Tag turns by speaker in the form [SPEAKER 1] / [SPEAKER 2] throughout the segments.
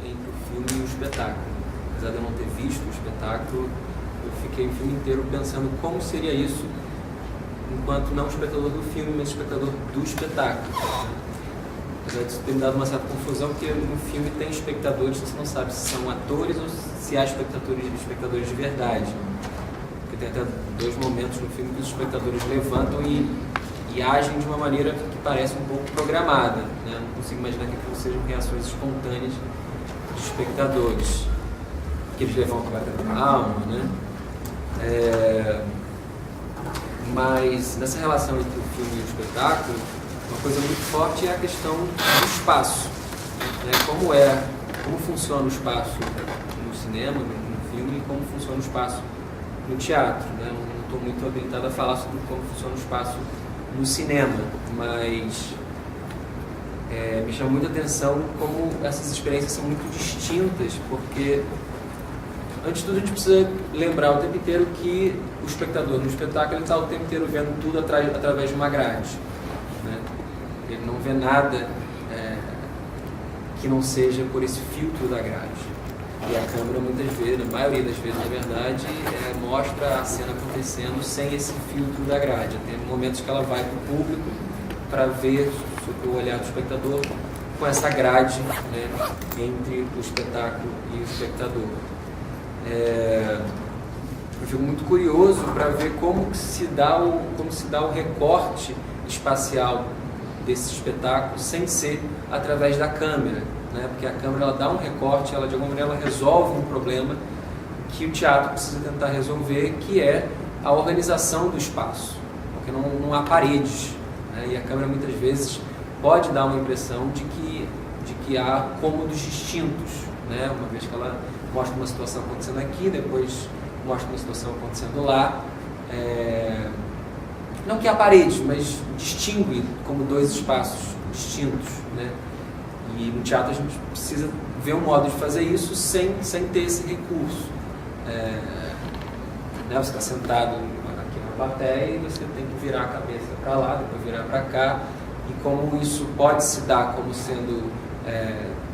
[SPEAKER 1] entre o filme e o espetáculo. Apesar de eu não ter visto o espetáculo, eu fiquei o filme inteiro pensando como seria isso enquanto não espectador do filme, mas espectador do espetáculo. Apesar disso ter me dado uma certa confusão, porque no filme tem espectadores que você não sabe se são atores ou se há espectadores de verdade. Porque tem até 2 momentos no filme que os espectadores levantam e agem de uma maneira que parece um pouco programada, né? Não consigo imaginar que aquilo sejam reações espontâneas de espectadores, que eles levantam a bater na alma, né? Mas nessa relação entre o filme e o espetáculo, uma coisa muito forte é a questão do espaço, né? Como funciona o espaço no cinema, no filme, e como funciona o espaço no teatro, né? Eu não estou muito habilitado a falar sobre como funciona o espaço no cinema, mas me chama muita atenção como essas experiências são muito distintas, porque antes de tudo a gente precisa lembrar o tempo inteiro que o espectador no espetáculo ele está o tempo inteiro vendo tudo através de uma grade, né? Ele não vê nada que não seja por esse filtro da grade. E a câmera muitas vezes, na maioria das vezes, na verdade, mostra a cena acontecendo sem esse filtro da grade. Tem momentos que ela vai para o público para ver, sob o olhar do espectador, com essa grade, né, entre o espetáculo e o espectador. Eu fico muito curioso para ver como se dá o recorte espacial desse espetáculo sem ser através da câmera, né? Porque a câmera ela dá um recorte, ela de alguma maneira ela resolve um problema que o teatro precisa tentar resolver, que é a organização do espaço, porque não há paredes, né? E a câmera muitas vezes pode dar uma impressão de que há cômodos distintos, né? Uma vez que ela mostra uma situação acontecendo aqui, depois mostra uma situação acontecendo lá, não que há paredes, mas distingue como 2 espaços distintos, né? E no teatro a gente precisa ver um modo de fazer isso sem ter esse recurso. Né? Você está sentado aqui na plateia e você tem que virar a cabeça para lá, depois virar para cá, e como isso pode se dar como sendo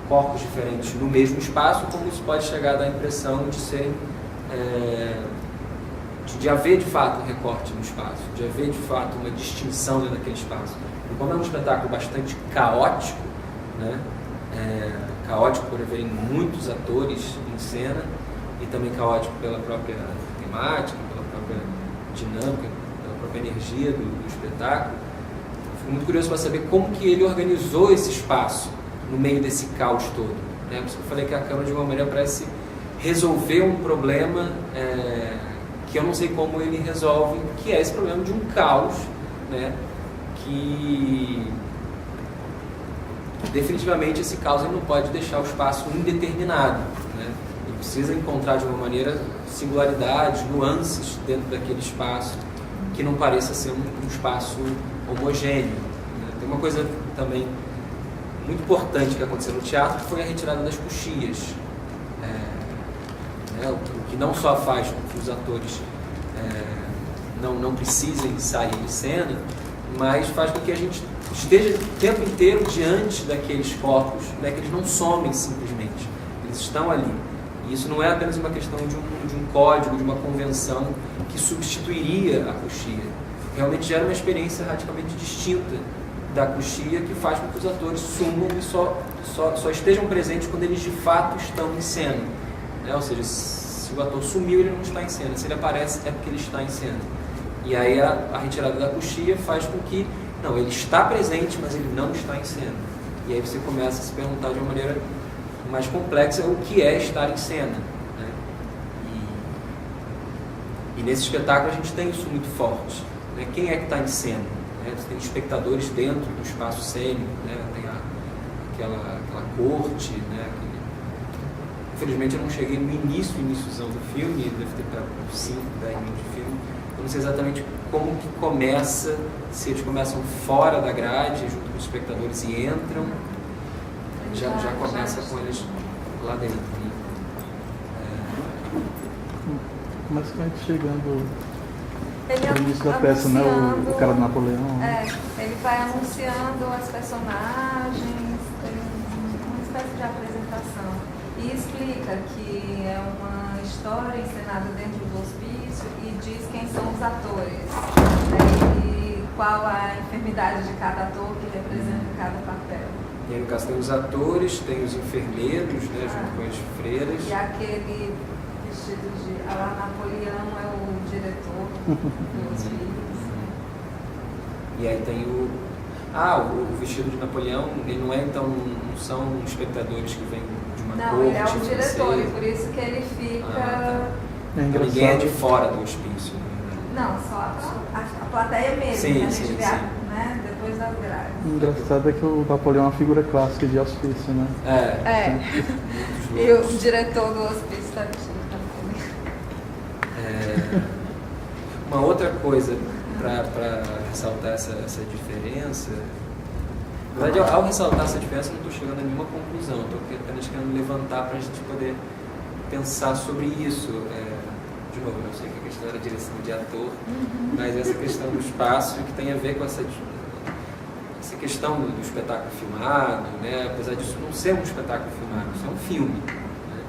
[SPEAKER 1] corpos diferentes no mesmo espaço, como isso pode chegar a dar a impressão de serem de haver de fato um recorte no espaço, de haver de fato uma distinção dentro daquele espaço. E como é um espetáculo bastante caótico, né? Caótico por haverem muitos atores em cena e também caótico pela própria temática, pela própria dinâmica, pela própria energia do espetáculo. Fico muito curioso para saber como que ele organizou esse espaço no meio desse caos todo, né? Por isso que eu falei que a câmera de alguma maneira parece resolver um problema que eu não sei como ele resolve, que é esse problema de um caos, né? Que definitivamente esse caos ele não pode deixar o espaço indeterminado, né? Ele precisa encontrar de uma maneira singularidades, nuances dentro daquele espaço que não pareça ser um espaço homogêneo, né? Tem uma coisa também muito importante que aconteceu no teatro, que foi a retirada das coxias, o que não só faz com que os atores não precisem sair de cena, mas faz com que a gente esteja o tempo inteiro diante daqueles corpos, né, que eles não somem simplesmente, eles estão ali. E isso não é apenas uma questão de um código, de uma convenção que substituiria a coxia. Realmente gera uma experiência radicalmente distinta da coxia, que faz com que os atores sumam e só estejam presentes quando eles de fato estão em cena, né? Ou seja, se o ator sumiu, ele não está em cena. Se ele aparece, é porque ele está em cena. E aí a retirada da coxia faz com que, não, ele está presente, mas ele não está em cena. E aí você começa a se perguntar de uma maneira mais complexa o que é estar em cena, né? E nesse espetáculo a gente tem isso muito forte, né? Quem é que está em cena? Né? Você tem espectadores dentro do espaço cênico, né? Tem aquela corte, né? Infelizmente eu não cheguei no iníciozão do filme, deve ter para 5, 10 minutos de filme. Eu não sei exatamente como que começa, se eles começam fora da grade, junto com os espectadores e entram, já começa com eles lá dentro.
[SPEAKER 2] Basicamente chegando no início da peça, né? O cara do Napoleão.
[SPEAKER 3] Ele vai anunciando as personagens, tem uma espécie de apresentação. e explica que é uma história encenada dentro do hospício e diz quem são os atores, né, e qual a enfermidade de cada ator que representa cada papel.
[SPEAKER 1] E aí, no caso, tem os atores, tem os enfermeiros, né, junto com as freiras.
[SPEAKER 3] E aquele vestido de Napoleão é o diretor do hospício.
[SPEAKER 1] E aí tem o vestido de Napoleão, ele não é, então, não são espectadores que vêm de uma corte.
[SPEAKER 3] Não, ele é o diretor, e por isso que ele fica...
[SPEAKER 1] Tá. Então, ninguém é de fora do hospício.
[SPEAKER 3] Não, só a plateia mesmo,
[SPEAKER 1] sim,
[SPEAKER 3] que a gente
[SPEAKER 1] sim,
[SPEAKER 3] vê
[SPEAKER 1] sim.
[SPEAKER 3] Né, depois das grades.
[SPEAKER 2] O engraçado é que o Napoleão é uma figura clássica de hospício, né?
[SPEAKER 3] E o diretor do hospício está vestido também.
[SPEAKER 1] Uma outra coisa para ressaltar essa diferença, na verdade, ao ressaltar essa diferença, eu não estou chegando a nenhuma conclusão, estou apenas querendo levantar para a gente poder pensar sobre isso. De novo, eu sei que a questão era a direção de ator, mas essa questão do espaço que tem a ver com essa questão do espetáculo filmado, né? Apesar disso não ser um espetáculo filmado, isso é um filme. Né?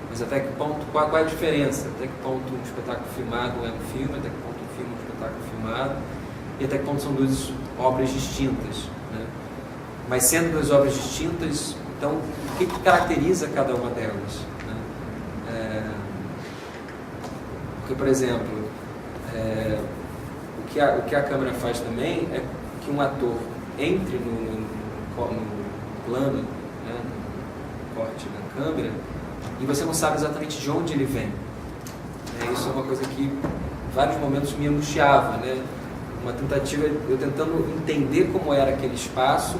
[SPEAKER 1] Mas até que ponto, qual é a diferença? Até que ponto um espetáculo filmado é um filme, até que ponto um filme é um espetáculo filmado, e até que ponto são duas obras distintas. Né? Mas sendo duas obras distintas, então, o que caracteriza cada uma delas? Né? Porque, por exemplo, o que a câmera faz também é que um ator entre no plano, né, no corte da câmera, e você não sabe exatamente de onde ele vem. Isso é uma coisa que em vários momentos me angustiava, né? Uma tentativa, eu tentando entender como era aquele espaço,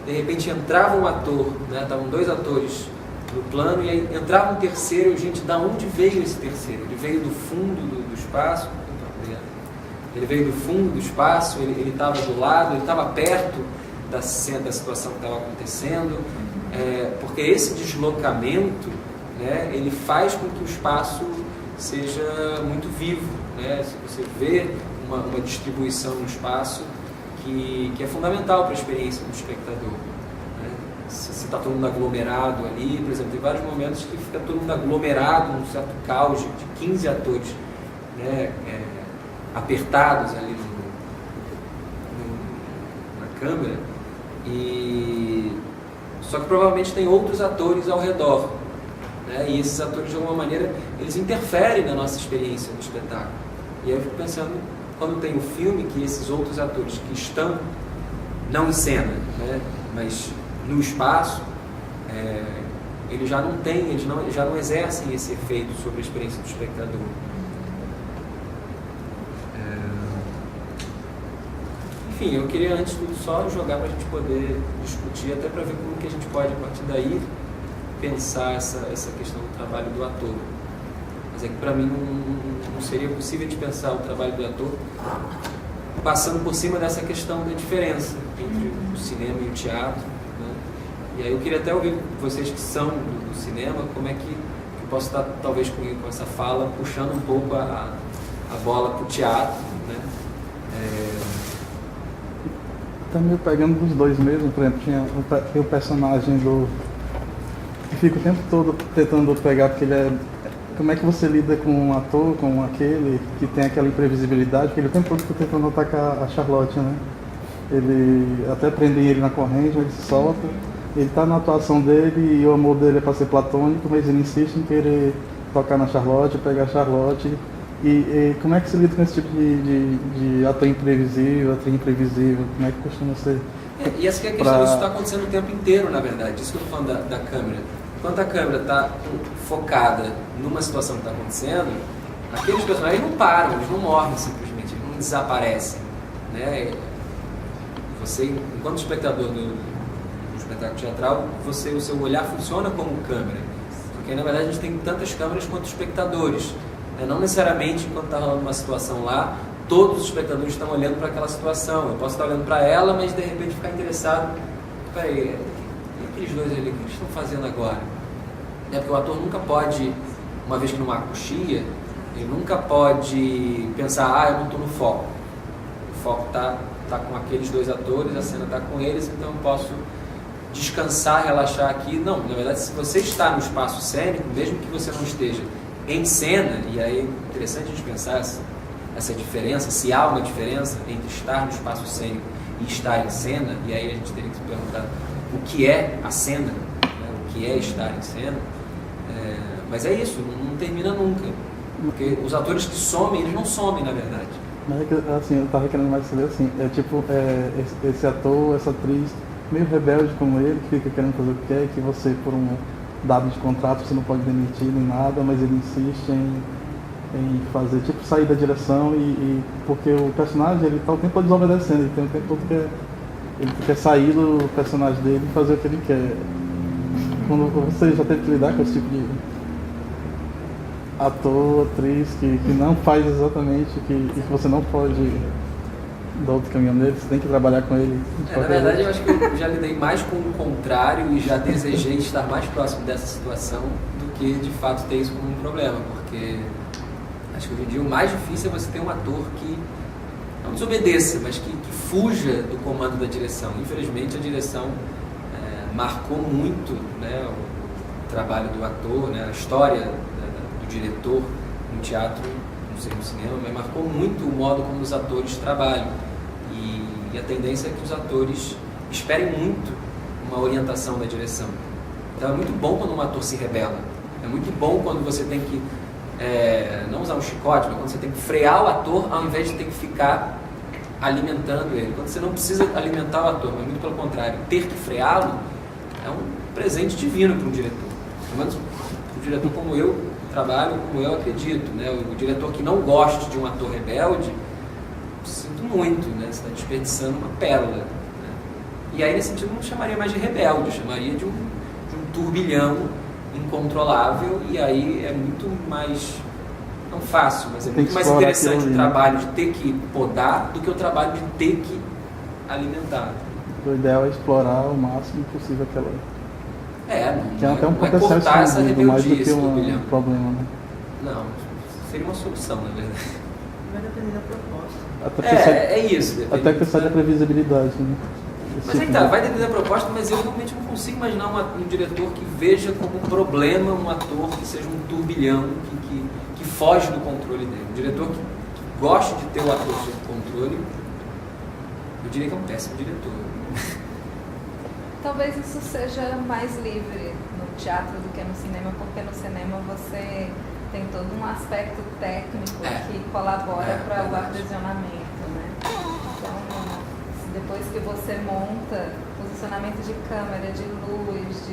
[SPEAKER 1] de repente entrava um ator, né? Estavam dois atores no plano, e aí entrava um terceiro, e gente, da onde veio esse terceiro? Ele veio do fundo do espaço, ele veio do fundo do espaço, ele estava do lado, ele estava perto da situação que estava acontecendo, porque esse deslocamento, né, ele faz com que o espaço seja muito vivo, né? Se você vê uma distribuição no espaço que é fundamental para a experiência do espectador. Se está todo mundo aglomerado ali, por exemplo, tem vários momentos que fica todo mundo aglomerado num certo caos de 15 atores, né, apertados ali na câmera, só que provavelmente tem outros atores ao redor, né, e esses atores de alguma maneira eles interferem na nossa experiência do espetáculo. E aí eu fico pensando, quando tem um filme, que esses outros atores que estão não em cena, né, mas no espaço, eles já não têm, eles já não exercem esse efeito sobre a experiência do espectador. Enfim, eu queria antes de tudo só jogar para a gente poder discutir, até para ver como que a gente pode, a partir daí, pensar essa questão do trabalho do ator. Mas é que para mim não seria possível de pensar o trabalho do ator passando por cima dessa questão da diferença entre o cinema e o teatro. E aí eu queria até ouvir vocês que são do cinema, como é que eu posso estar, talvez, com essa fala, puxando um pouco a bola para o teatro, né?
[SPEAKER 2] Tá meio pegando dos dois mesmo, por exemplo, tinha o personagem que fica o tempo todo tentando pegar, porque ele é... Como é que você lida com um ator, com aquele que tem aquela imprevisibilidade, porque ele o tempo todo fica tentando atacar a Charlotte, né? Ele até prendem ele na corrente, ele se solta. Ele está na atuação dele e o amor dele é para ser platônico, mas ele insiste em querer tocar na Charlotte, pegar a Charlotte. E como é que se lida com esse tipo de ator imprevisível, como é que costuma ser?
[SPEAKER 1] E essa que é a questão, isso está acontecendo o tempo inteiro, na verdade, isso que eu estou falando da câmera. Enquanto a câmera está focada numa situação que está acontecendo, aqueles personagens não param, eles não morrem simplesmente, eles não desaparecem. Né? Você, enquanto espectador do espetáculo teatral, o seu olhar funciona como câmera, porque na verdade a gente tem tantas câmeras quanto espectadores, né? Não necessariamente quando está rolando uma situação lá, todos os espectadores estão olhando para aquela situação. Eu posso estar olhando para ela, mas de repente ficar interessado, peraí, e aqueles dois ali, o que eles estão fazendo agora? Porque o ator nunca pode, uma vez que não há coxia, ele nunca pode pensar, eu não estou no foco, o foco está com aqueles dois atores, a cena está com eles, então eu posso descansar, relaxar aqui. Não, na verdade, se você está no espaço cênico, mesmo que você não esteja em cena, e aí é interessante a gente pensar essa diferença, se há uma diferença entre estar no espaço cênico e estar em cena, e aí a gente teria que se perguntar o que é a cena, né? O que é estar em cena. Mas é isso, não termina nunca, porque os atores que somem, eles não somem, na verdade.
[SPEAKER 2] Mas é que, assim, eu tava querendo mais saber assim, esse ator, essa atriz meio rebelde como ele, que fica querendo fazer o que quer, que você, por um dado de contrato, você não pode demitir nem nada, mas ele insiste em fazer, tipo, sair da direção porque o personagem, ele tá o tempo todo desobedecendo, ele tem o tempo todo que ele quer sair do personagem dele e fazer o que ele quer. Quando você já teve que lidar com esse tipo de ator, atriz, que não faz exatamente que você não pode dar outro caminho dele, você tem que trabalhar com ele.
[SPEAKER 1] Na verdade, eu acho que eu já lidei mais com o contrário e já desejei estar mais próximo dessa situação do que, de fato, ter isso como um problema, porque acho que hoje em dia o mais difícil é você ter um ator que não desobedeça, mas que fuja do comando da direção. Infelizmente, a direção marcou muito, né, o trabalho do ator, né, a história do diretor no teatro, não sei, no cinema, mas marcou muito o modo como os atores trabalham. E a tendência é que os atores esperem muito uma orientação da direção. Então é muito bom quando um ator se rebela. É muito bom quando você tem que, não usar um chicote, mas quando você tem que frear o ator ao invés de ter que ficar alimentando ele. Quando você não precisa alimentar o ator, mas muito pelo contrário, ter que freá-lo é um presente divino para um diretor. Pelo menos um diretor como eu trabalho, como eu acredito, né? O diretor que não goste de um ator rebelde, sinto muito, né? Você está desperdiçando uma pérola, né? E aí, nesse sentido, não chamaria mais de rebelde, eu chamaria de um turbilhão incontrolável, e aí é muito mais, não fácil, mas é muito mais interessante o trabalho de ter que podar do que o trabalho de ter que alimentar.
[SPEAKER 2] O ideal é explorar o máximo possível aquela...
[SPEAKER 1] não
[SPEAKER 2] que é até um
[SPEAKER 1] é cortar essa rebeldia,
[SPEAKER 2] mais do que
[SPEAKER 1] esse
[SPEAKER 2] um
[SPEAKER 1] turbilhão.
[SPEAKER 2] problema, né?
[SPEAKER 1] Não, seria uma solução, na verdade.
[SPEAKER 4] Vai depender da proposta.
[SPEAKER 1] É isso.
[SPEAKER 2] Até que precisa da previsibilidade, né?
[SPEAKER 1] Mas aí tá, vai depender da proposta, mas eu realmente não consigo imaginar um diretor que veja como problema um ator que seja um turbilhão, que foge do controle dele. Um diretor que gosta de ter o ator sob controle, eu diria que é um péssimo diretor.
[SPEAKER 3] Talvez isso seja mais livre no teatro do que no cinema, porque no cinema você tem todo um aspecto técnico que colabora para o aprisionamento, né? Então, depois que você monta posicionamento de câmera, de luz,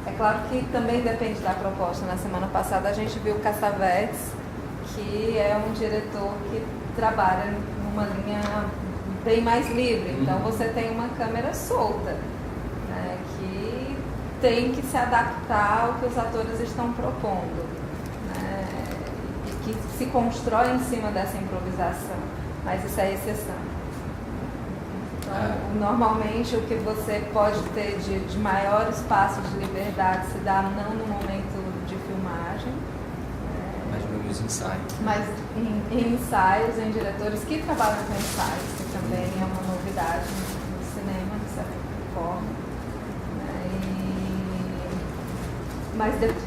[SPEAKER 3] é claro que também depende da proposta. Na semana passada a gente viu o Cassavetes, que é um diretor que trabalha numa linha bem mais livre. Então você tem uma câmera solta, né, que tem que se adaptar ao que os atores estão propondo, né, e que se constrói em cima dessa improvisação. Mas isso é exceção. Então, normalmente o que você pode ter de maior espaço de liberdade se dá não no momento de filmagem,
[SPEAKER 1] mas nos ensaios.
[SPEAKER 3] Mas em ensaios, em diretores que trabalham com ensaios, que também é uma novidade no cinema, de certa forma.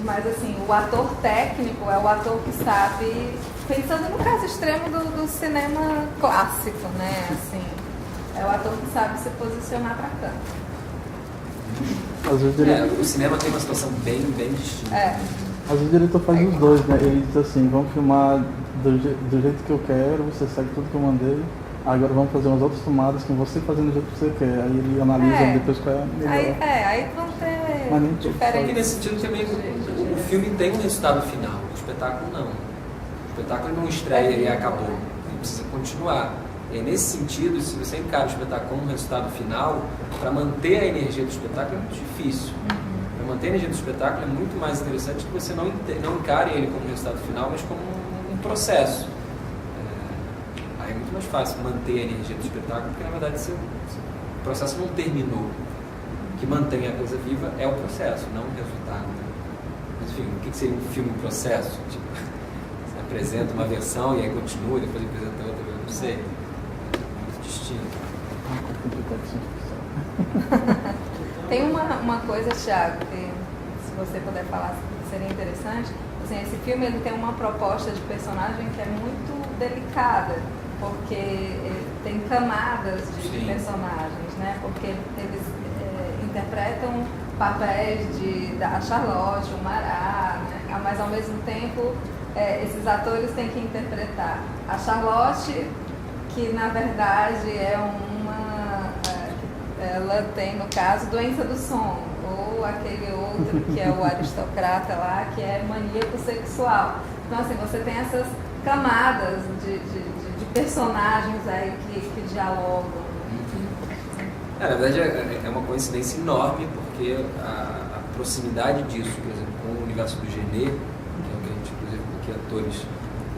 [SPEAKER 3] Mas assim, o ator técnico é o ator que sabe, pensando no caso extremo do cinema clássico, né? Assim, é o ator que sabe se posicionar para canto.
[SPEAKER 1] O cinema tem uma situação bem distinta.
[SPEAKER 2] Às vezes o diretor faz os dois, né? Ele diz assim, vamos filmar do jeito que eu quero, você segue tudo que eu mandei, agora vamos fazer umas outras tomadas com você fazendo do jeito que você quer. Aí ele analisa depois qual é a melhor.
[SPEAKER 3] Aí vão ter diferentes.
[SPEAKER 1] E nesse sentido também o filme tem um resultado final, o espetáculo não. O espetáculo não estreia e acabou, ele precisa continuar. E nesse sentido, se você encara o espetáculo como um resultado final, para manter a energia do espetáculo é muito difícil. Para manter a energia do espetáculo é muito mais interessante que você não encare ele como um resultado final, mas como um processo. Aí é muito mais fácil manter a energia do espetáculo, porque na verdade o processo não terminou. O que mantém a coisa viva é o processo, não o resultado. Mas, enfim, o que seria um filme em processo? Tipo, você apresenta uma versão e aí continua, depois apresenta outra, eu não sei. Muito distinto.
[SPEAKER 4] Então,
[SPEAKER 3] Tem uma coisa, Thiago, que se você puder falar seria interessante. Assim, esse filme ele tem uma proposta de personagem que é muito delicada, porque tem camadas de personagens, né? Porque eles interpretam papéis da Charlotte, o Marat, né? Mas ao mesmo tempo esses atores têm que interpretar a Charlotte, que na verdade ela tem, no caso, doença do sono, ou aquele outro que é o aristocrata lá, que é maníaco sexual. Então, assim, você tem essas camadas de personagens aí que dialogam.
[SPEAKER 1] Na verdade, é uma coincidência enorme, porque a proximidade disso, por exemplo, com o universo do Genet, que é o que a gente, inclusive, aqui atores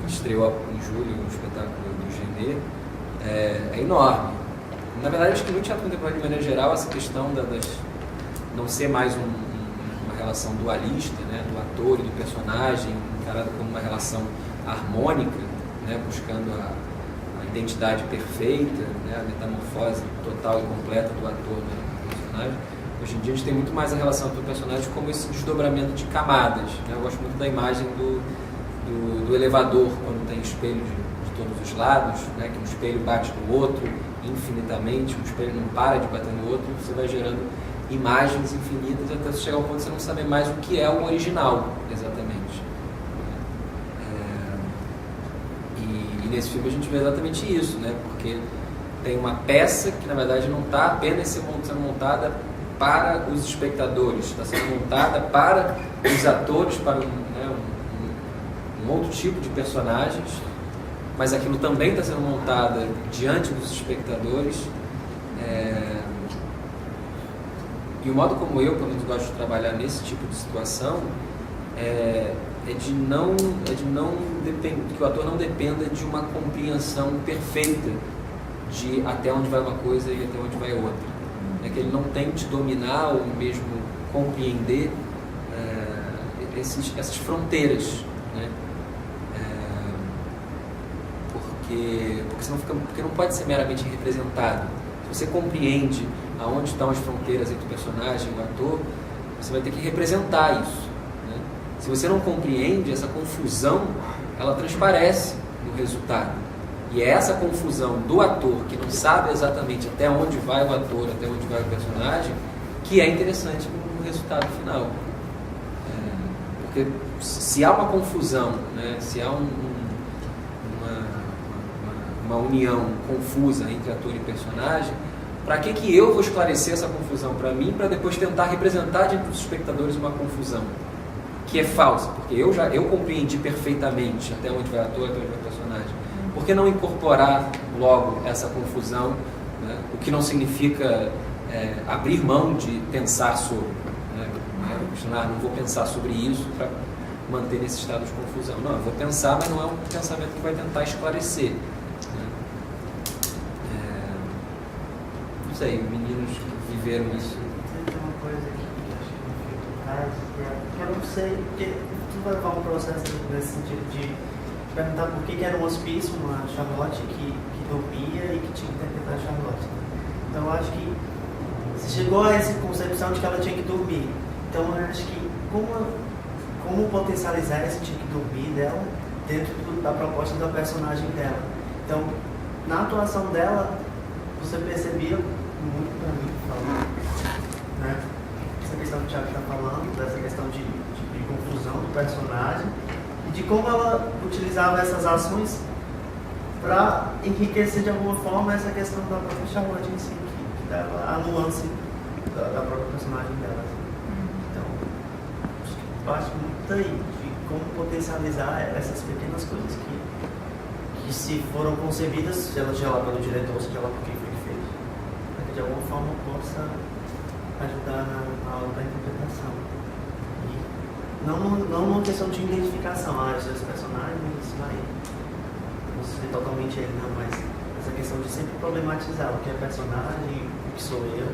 [SPEAKER 1] estreou em julho, um espetáculo do Genet, é enorme. Na verdade, acho que no teatro contemporâneo, de maneira geral, essa questão não ser mais uma relação dualista, né, do ator e do personagem, encarada como uma relação harmônica, né, buscando a identidade perfeita, né, a metamorfose total e completa do ator no personagem. Hoje em dia a gente tem muito mais a relação do personagem como esse desdobramento de camadas, né? Eu gosto muito da imagem do elevador, quando tem espelho de todos os lados, né, que um espelho bate no outro infinitamente, um espelho não para de bater no outro, você vai gerando imagens infinitas até você chegar ao ponto de você não saber mais o que é o original, exatamente. E nesse filme a gente vê exatamente isso, né? Porque tem uma peça que na verdade não está apenas sendo montada para os espectadores, está sendo montada para os atores, para um outro tipo de personagens, mas aquilo também está sendo montado diante dos espectadores. E o modo como eu, pelo menos, gosto de trabalhar nesse tipo de situação que o ator não dependa de uma compreensão perfeita de até onde vai uma coisa e até onde vai outra. Que ele não tente dominar ou mesmo compreender essas fronteiras, né? Porque não pode ser meramente representado. Se você compreende aonde estão as fronteiras entre o personagem e o ator, você vai ter que representar isso, né? Se você não compreende, essa confusão, ela transparece no resultado. E é essa confusão do ator, que não sabe exatamente até onde vai o ator, até onde vai o personagem, que é interessante no resultado final. Porque se há uma confusão, né, se há uma união confusa entre ator e personagem, para que eu vou esclarecer essa confusão para mim, para depois tentar representar diante dos espectadores uma confusão que é falsa, porque eu compreendi perfeitamente até onde vai o ator, até onde vai o personagem. Por que não incorporar logo essa confusão, né? O que não significa abrir mão de pensar sobre, né? Não vou pensar sobre isso para manter nesse estado de confusão. Não, eu vou pensar, mas não é um pensamento que vai tentar esclarecer, né? Não sei, meninos que viveram isso.
[SPEAKER 4] Tem uma coisa aqui que acho que no filme traz, que eu não sei, porque tu vai levar um processo nesse sentido de perguntar por que era um hospício, uma Charlotte que dormia e que tinha que interpretar a Charlotte. Então eu acho que se chegou a essa concepção de que ela tinha que dormir. Então eu acho que como potencializar esse tinha que dormir dela dentro da proposta da personagem dela. Então, na atuação dela, você percebia muito pra mim, falando, né? Essa questão que o Thiago está falando, dessa questão de confusão do personagem, e de como ela utilizava essas ações para enriquecer de alguma forma essa questão da própria Charlotte em si, que dava a nuance da própria personagem dela. Então, acho que parte muito daí, de como potencializar essas pequenas coisas que se foram concebidas, seja lá pelo diretor, seja lá por quem foi que fez, para que de alguma forma possa ajudar na hora da interpretação. Não numa questão de identificação, esses personagens, vai ser totalmente ele, não, mas essa questão de sempre problematizar o que é personagem, o que sou eu,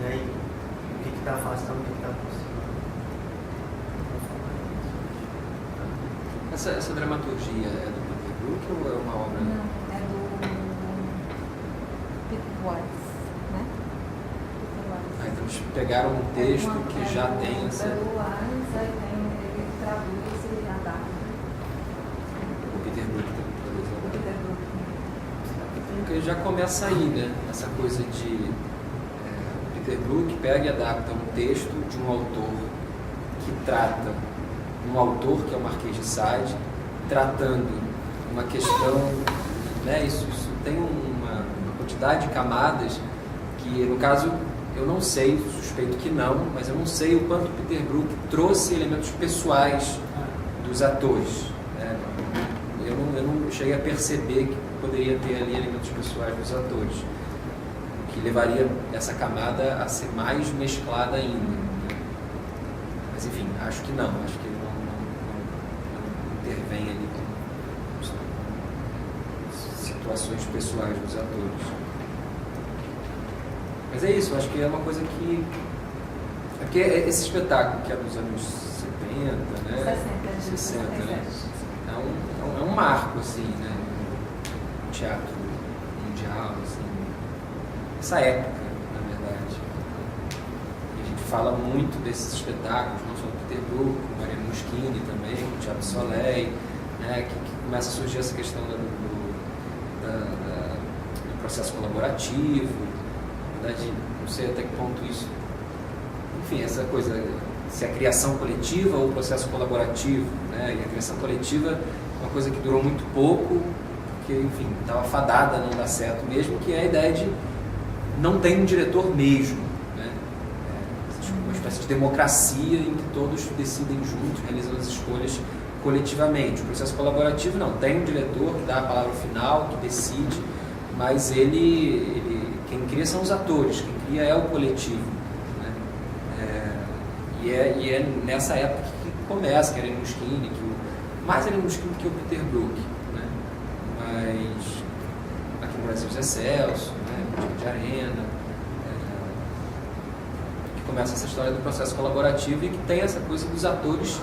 [SPEAKER 4] né, e o que está afastando, o que está aproximando.
[SPEAKER 1] Essa dramaturgia é do Peter Brook ou é uma obra?
[SPEAKER 3] Não, é do Peter Weiss, né? Peter Weiss.
[SPEAKER 1] Eles pegaram um texto que já tem essa...
[SPEAKER 3] Ele traduz e adapta.
[SPEAKER 1] O Peter Brook, por exemplo. Porque já começa aí, né? Essa coisa de Peter Brook pega e adapta um texto de um autor que trata um autor que é o Marquês de Sade, tratando uma questão, né? Isso tem uma quantidade de camadas que, no caso, eu não sei, suspeito que não, mas eu não sei o quanto Peter Brook trouxe elementos pessoais dos atores. Né? Eu não cheguei a perceber que poderia ter ali elementos pessoais dos atores, o que levaria essa camada a ser mais mesclada ainda. Né? Mas, enfim, acho que não. Acho que ele não intervém ali com situações pessoais dos atores. Mas é isso, acho que é uma coisa que... É porque esse espetáculo que é dos anos 70, né? 60, né? É um marco, assim, né? No teatro mundial, assim. Essa época, na verdade. E a gente fala muito desses espetáculos, não só do Peter Brook, com Mariano Moschini também, com o Thiago Soleil, né? Que começa a surgir essa questão do processo colaborativo, não sei até que ponto isso, enfim, essa coisa, se a criação coletiva ou o processo colaborativo, né? E a criação coletiva é uma coisa que durou muito pouco, porque, enfim, estava fadada a não dar certo mesmo, que é a ideia de não tem um diretor mesmo, né? Uma espécie de democracia em que todos decidem juntos, realizam as escolhas coletivamente. O processo colaborativo não, tem um diretor que dá a palavra final, que decide, mas quem cria são os atores, quem cria é o coletivo. Né? E é nessa época que começa, que era Moschini, mais era Moschini que o Peter Brook. Né? Mas aqui no Brasil, Zé Celso, né? de Arena, que começa essa história do processo colaborativo e que tem essa coisa dos atores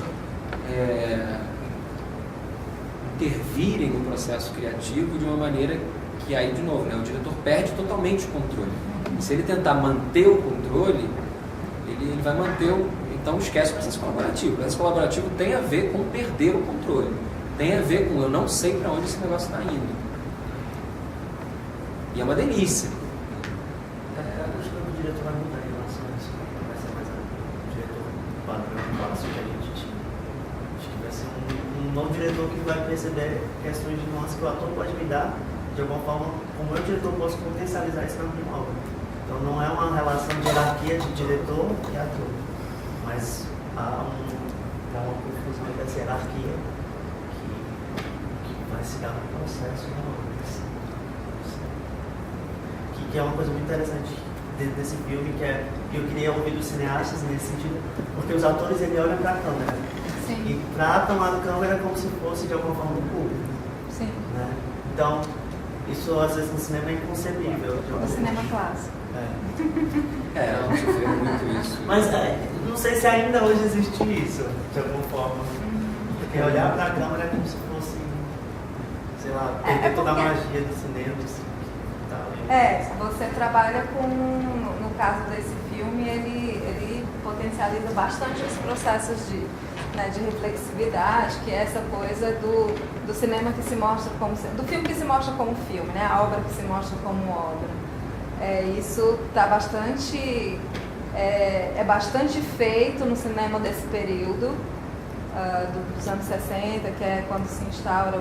[SPEAKER 1] intervirem no processo criativo de uma maneira que aí, de novo, né, o diretor perde totalmente o controle. E se ele tentar manter o controle, ele vai manter então esquece o processo colaborativo. O processo colaborativo tem a ver com perder o controle. Tem a ver com eu não sei para onde esse negócio está indo. E é uma delícia.
[SPEAKER 4] Acho que o diretor vai mudar em relação a isso. Vai ser mais um diretor padrão clássico que a gente tinha. Acho que vai ser um novo diretor que vai perceber questões de nuances que o ator pode me dar. De alguma forma, como eu, diretor, posso potencializar isso na minha obra. Então, não é uma relação de hierarquia de diretor e ator, mas há uma confusão dessa hierarquia que vai se dar no processo da obra. Que é uma coisa muito interessante dentro desse filme, que eu queria ouvir dos cineastas nesse sentido, porque os atores eles olham para a câmera.
[SPEAKER 3] Sim.
[SPEAKER 4] E tratam a câmera como se fosse de alguma forma do público.
[SPEAKER 3] Sim.
[SPEAKER 4] Né? Então, isso às vezes no cinema é inconcebível.
[SPEAKER 3] No cinema clássico.
[SPEAKER 1] Ela sofreu muito isso.
[SPEAKER 4] Mas não sei se ainda hoje existe isso, de alguma forma. Porque olhar para a câmera é como se fosse, sei lá, perder toda a magia do cinema. Assim,
[SPEAKER 3] você trabalha com, no caso desse filme, ele potencializa bastante os processos de reflexividade, que é essa coisa do cinema que se mostra como... do filme que se mostra como filme, né? A obra que se mostra como obra. Isso está bastante... É bastante feito no cinema desse período, dos anos 60, que é quando se instaura...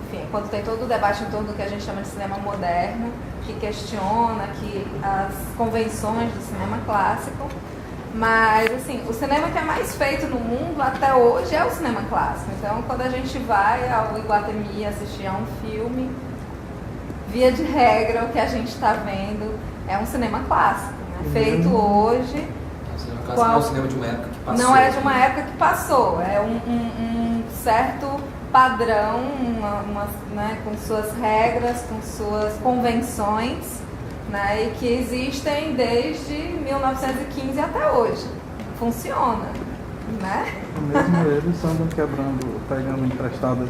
[SPEAKER 3] Enfim, quando tem todo o debate em torno do que a gente chama de cinema moderno, que questiona as convenções do cinema clássico. Mas, assim, o cinema que é mais feito no mundo até hoje é o cinema clássico. Então, quando a gente vai ao Iguatemi assistir a um filme, via de regra, o que a gente está vendo é um cinema clássico, né? Feito hoje.
[SPEAKER 1] O cinema clássico não é o cinema de uma época que passou.
[SPEAKER 3] Não é de uma época que passou. É um certo padrão, né, com suas regras, com suas convenções, né, e que existem desde 1915 até hoje. Funciona, né?
[SPEAKER 2] Mesmo eles andam quebrando, pegando emprestado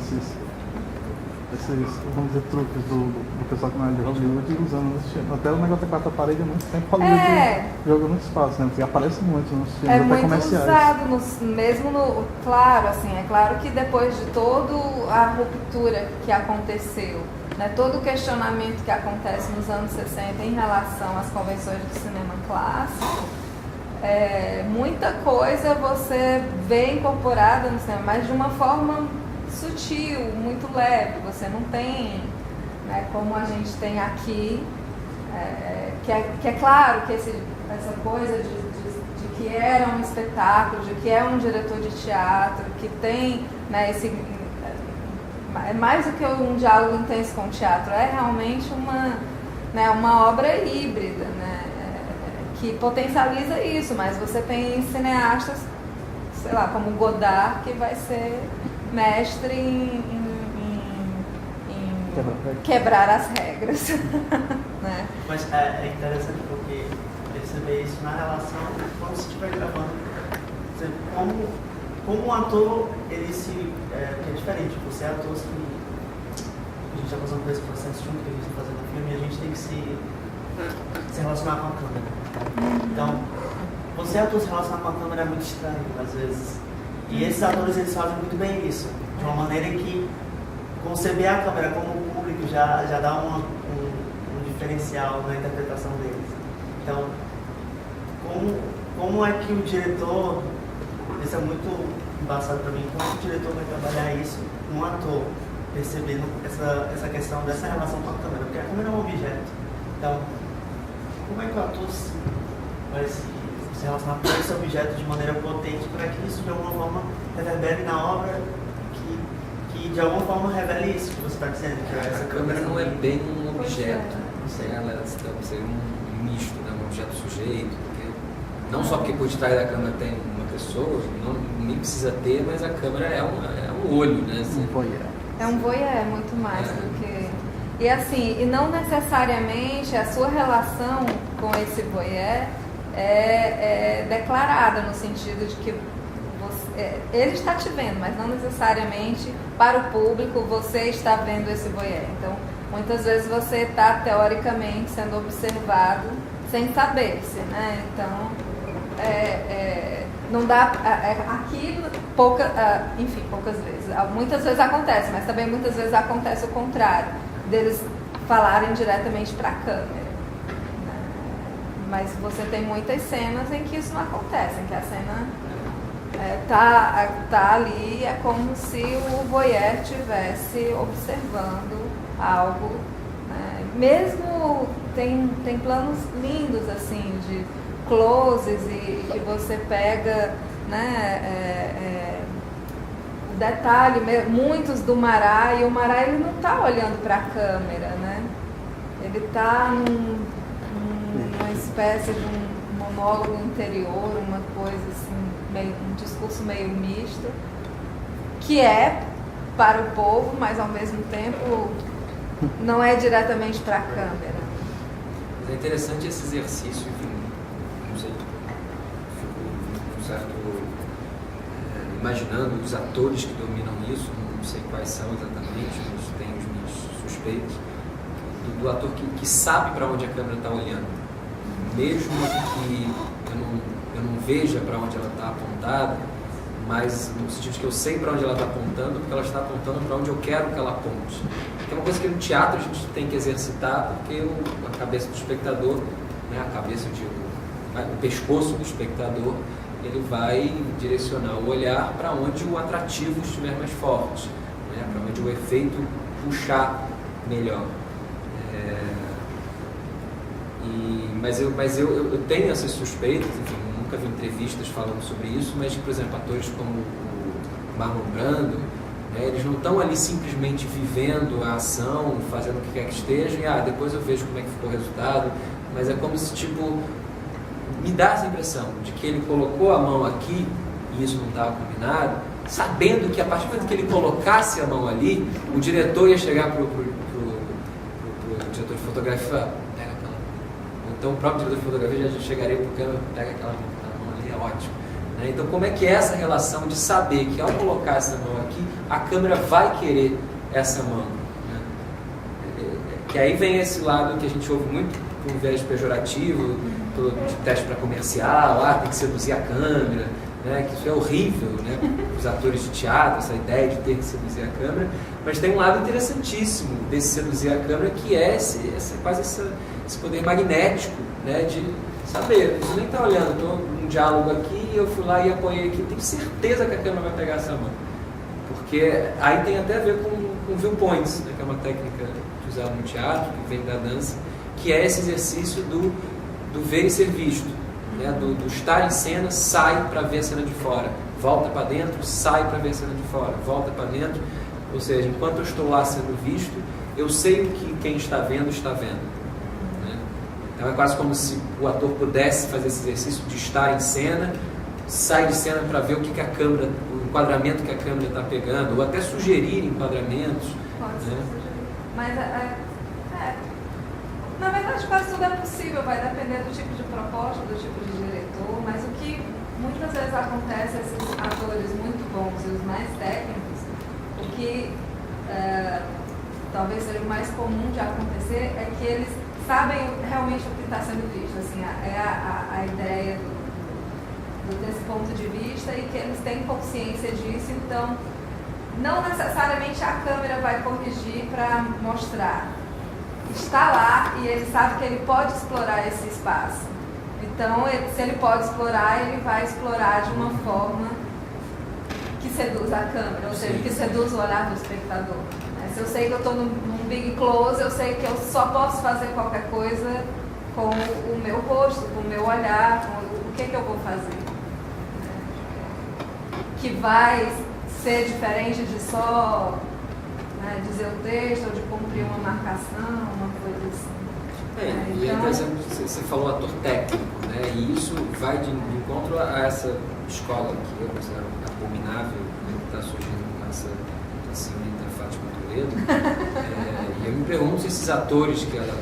[SPEAKER 2] esses, vamos dizer, truques do pessoal que não é de Hollywood usando nos filmes. Até o negócio da quarta parede há muito tempo Hollywood joga muito espaço, né? Porque aparece muito nos filmes,
[SPEAKER 3] é
[SPEAKER 2] até
[SPEAKER 3] muito
[SPEAKER 2] comerciais.
[SPEAKER 3] usado, mesmo no... Claro, assim, é claro que depois de toda a ruptura que aconteceu, né, todo o questionamento que acontece nos anos 60 em relação às convenções do cinema clássico, muita coisa você vê incorporada no cinema, mas de uma forma sutil, muito leve. Você não tem, né, como a gente tem aqui, que é claro que essa coisa de que era um espetáculo, de que é um diretor de teatro, que tem, né, é mais do que um diálogo intenso com o teatro, é realmente uma obra híbrida, né, que potencializa isso, mas você tem cineastas, sei lá, como Godard, que vai ser mestre em quebrar as regras. Né?
[SPEAKER 4] Mas é interessante porque perceber isso na relação, quando você estiver gravando, como um ator, ele que é diferente. Você é ator que a gente está passando por esse processo junto, que a gente está fazendo no filme, e a gente tem que se relacionar com a câmera. Então, você ator se relacionar com a câmera é muito estranho, às vezes. E esses atores, eles fazem muito bem isso, de uma maneira em que conceber a câmera como público já dá um diferencial na interpretação deles. Então, como é que o diretor, isso é muito embaçado para mim, como o diretor vai trabalhar isso num ator, percebendo essa questão dessa relação com a câmera, porque a câmera é um objeto. Então, como é que o ator vai se relacionar com esse objeto de maneira potente para que isso de alguma forma reverbere na obra, que de alguma forma revele isso que você está dizendo? Que
[SPEAKER 1] essa câmera não é bem um objeto, ela deve ser um misto, né? Um objeto sujeito, porque, não só porque por trás da câmera tem uma pessoa, nem precisa ter, mas a câmera é um olho, né? Assim,
[SPEAKER 2] um voyeur.
[SPEAKER 3] É um voyeur, muito mais do que... E assim, e não necessariamente a sua relação com esse voyeur é declarada, no sentido de que ele está te vendo, mas não necessariamente para o público você está vendo esse voyeur. Então, muitas vezes você está teoricamente sendo observado sem saber-se, né? Então, não dá... Aqui, poucas vezes. Muitas vezes acontece, mas também muitas vezes acontece o contrário, deles falarem diretamente para a câmera. Mas você tem muitas cenas em que isso não acontece, em que a cena tá ali, é como se o voyeur estivesse observando algo, né? Mesmo tem planos lindos assim de closes e que você pega, né, o detalhe, muitos do Mará, e o Mará ele não está olhando para a câmera, né? Ele está numa espécie de um monólogo interior, uma coisa assim, um discurso meio misto, que é para o povo, mas ao mesmo tempo não é diretamente para a câmera.
[SPEAKER 1] Mas é interessante esse exercício, enfim, não sei, fico certo, imaginando os atores que dominam isso, não sei quais são exatamente, mas tenho os meus suspeitos, do ator que sabe para onde a câmera está olhando, mesmo que eu não veja para onde ela está apontada, mas no sentido de que eu sei para onde ela está apontando, porque ela está apontando para onde eu quero que ela aponte. Que é uma coisa que no teatro a gente tem que exercitar, porque a cabeça do espectador, né, o pescoço do espectador, ele vai direcionar o olhar para onde o atrativo estiver mais forte, né, para onde o efeito puxar melhor. Mas eu tenho essas suspeitas, enfim, nunca vi entrevistas falando sobre isso, mas, por exemplo, atores como o Marlon Brando, né, eles não estão ali simplesmente vivendo a ação, fazendo o que quer que esteja, e depois eu vejo como é que ficou o resultado, mas é como se, tipo, me dá essa impressão de que ele colocou a mão aqui, e isso não estava combinado, sabendo que a partir do momento que ele colocasse a mão ali, o diretor ia chegar pro diretor de fotografia, pega aquela... Então o próprio diretor de fotografia já chegaria pro câmera, pega aquela mão ali, é ótimo. Né? Então como é que é essa relação de saber que ao colocar essa mão aqui, a câmera vai querer essa mão? Que aí vem esse lado que a gente ouve muito com um viés pejorativo, de teste para comercial, tem que seduzir a câmera, né? Que isso é horrível, né? Os atores de teatro, essa ideia de ter que seduzir a câmera. Mas tem um lado interessantíssimo desse seduzir a câmera, que é quase esse poder magnético, né? De saber, você nem está olhando, estou num diálogo aqui, eu fui lá e apoiei aqui, tenho certeza que a câmera vai pegar essa mão. Porque aí tem até a ver com viewpoints, né? Que é uma técnica usada no teatro, que vem da dança, que é esse exercício do ver e ser visto, né? Do estar em cena, sai para ver a cena de fora, volta para dentro, sai para ver a cena de fora, volta para dentro. Ou seja, enquanto eu estou lá sendo visto, eu sei o que quem está vendo, né? Então é quase como se o ator pudesse fazer esse exercício de estar em cena, sai de cena para ver o que a câmera, o enquadramento que a câmera está pegando, ou até sugerir enquadramentos.
[SPEAKER 3] Pode ser sugerir. Mas na verdade quase tudo é possível, vai depender do tipo de proposta, do tipo de diretor, mas o que muitas vezes acontece, esses atores muito bons e os mais técnicos, o que talvez seja o mais comum de acontecer é que eles sabem realmente o que está sendo visto, assim, a ideia desse ponto de vista, e que eles têm consciência disso, então não necessariamente a câmera vai corrigir para mostrar. Está lá e ele sabe que ele pode explorar esse espaço. Então, se ele pode explorar, ele vai explorar de uma forma que seduz a câmera, ou seja, que seduz o olhar do espectador. Se eu sei que eu estou num big close, eu sei que eu só posso fazer qualquer coisa com o meu rosto, com o meu olhar, com o que eu vou fazer. Que vai ser diferente de só dizer o texto ou de cumprir uma marcação, uma coisa assim.
[SPEAKER 1] E é interessante, você falou ator técnico, né? E isso vai de encontro a essa escola que eu considero abominável, né, que está surgindo com essa senhorita Fátima Toledo. E eu me pergunto se esses atores que ela,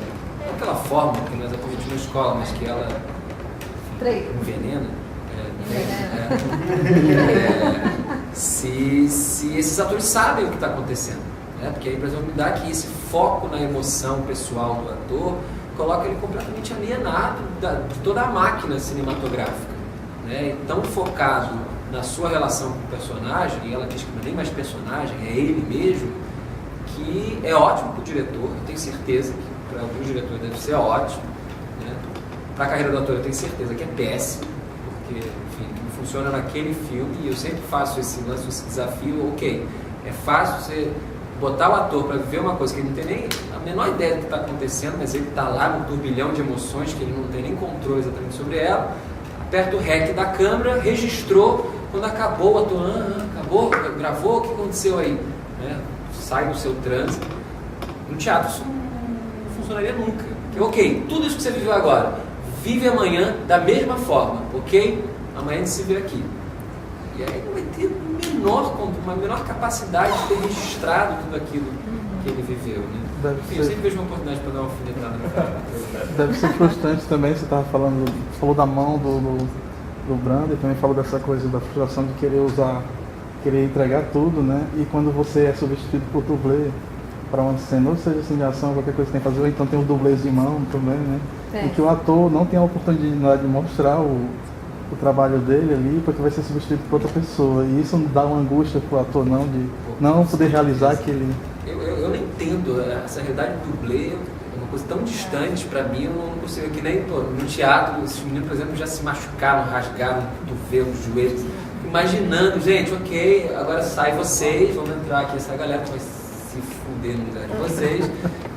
[SPEAKER 1] não aquela forma, que não é exatamente uma escola, mas que ela envenena, se esses atores sabem o que está acontecendo, né? Porque aí, por exemplo, me dá que esse foco na emoção pessoal do ator coloca ele completamente alienado de toda a máquina cinematográfica, né? E tão focado na sua relação com o personagem, e ela diz que não é nem mais personagem, é ele mesmo, que é ótimo para o diretor, eu tenho certeza que para alguns diretores deve ser ótimo, né? Para a carreira do ator eu tenho certeza que é péssimo, porque, enfim, não funciona naquele filme, e eu sempre faço esse lance, esse desafio, ok, é fácil você botar o ator para viver uma coisa que ele não tem nem a menor ideia do que está acontecendo, mas ele está lá no turbilhão de emoções que ele não tem nem controle exatamente sobre ela, aperta o REC da câmera, registrou, quando acabou o ator, acabou, gravou, o que aconteceu aí? Né? Sai do seu trânsito. No teatro isso não funcionaria nunca. Porque, ok, tudo isso que você viveu agora, vive amanhã da mesma forma, ok? Amanhã a gente se vê aqui. E aí não vai ter uma menor capacidade de ter registrado tudo aquilo que ele viveu, né? Enfim, eu sempre vejo uma oportunidade para dar uma alfinetada no cara.
[SPEAKER 2] Deve ser frustrante também, você estava falando, falou da mão do Brando, e também falou dessa coisa da frustração de querer entregar tudo, né? E quando você é substituído por dublê para uma cena, ou seja, assim, de ação, qualquer coisa que tem que fazer, ou então tem os dublês de mão também, né? Em que o ator não tem a oportunidade de mostrar o trabalho dele ali, porque vai ser substituído por outra pessoa. E isso dá uma angústia pro ator não poder realizar aquele...
[SPEAKER 1] Eu não entendo, essa realidade do dublê é uma coisa tão distante para mim, eu não consigo, que nem no teatro, esses meninos, por exemplo, já se machucaram, rasgaram o cotovelo, os joelhos, imaginando, gente, ok, agora sai vocês, vamos entrar aqui, essa galera que vai se fuder no lugar de vocês,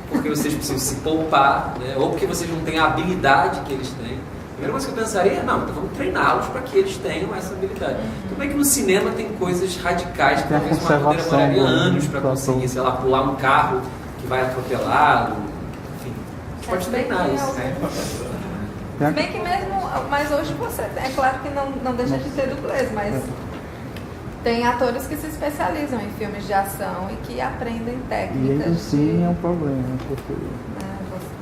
[SPEAKER 1] porque vocês precisam se poupar, né? Ou porque vocês não têm a habilidade que eles têm. A primeira coisa que eu pensaria é, não, então vamos treiná-los para que eles tenham essa habilidade. Tudo bem que no cinema tem coisas radicais que talvez uma ator demoraria anos para conseguir, sei lá, pular um carro que vai atropelá-lo, enfim, você pode treinar isso.
[SPEAKER 3] Se bem que mesmo, mas hoje você, é claro que não deixa de ter dublês, mas tem atores que se especializam em filmes de ação e que aprendem técnicas.
[SPEAKER 2] E isso sim é um problema, porque...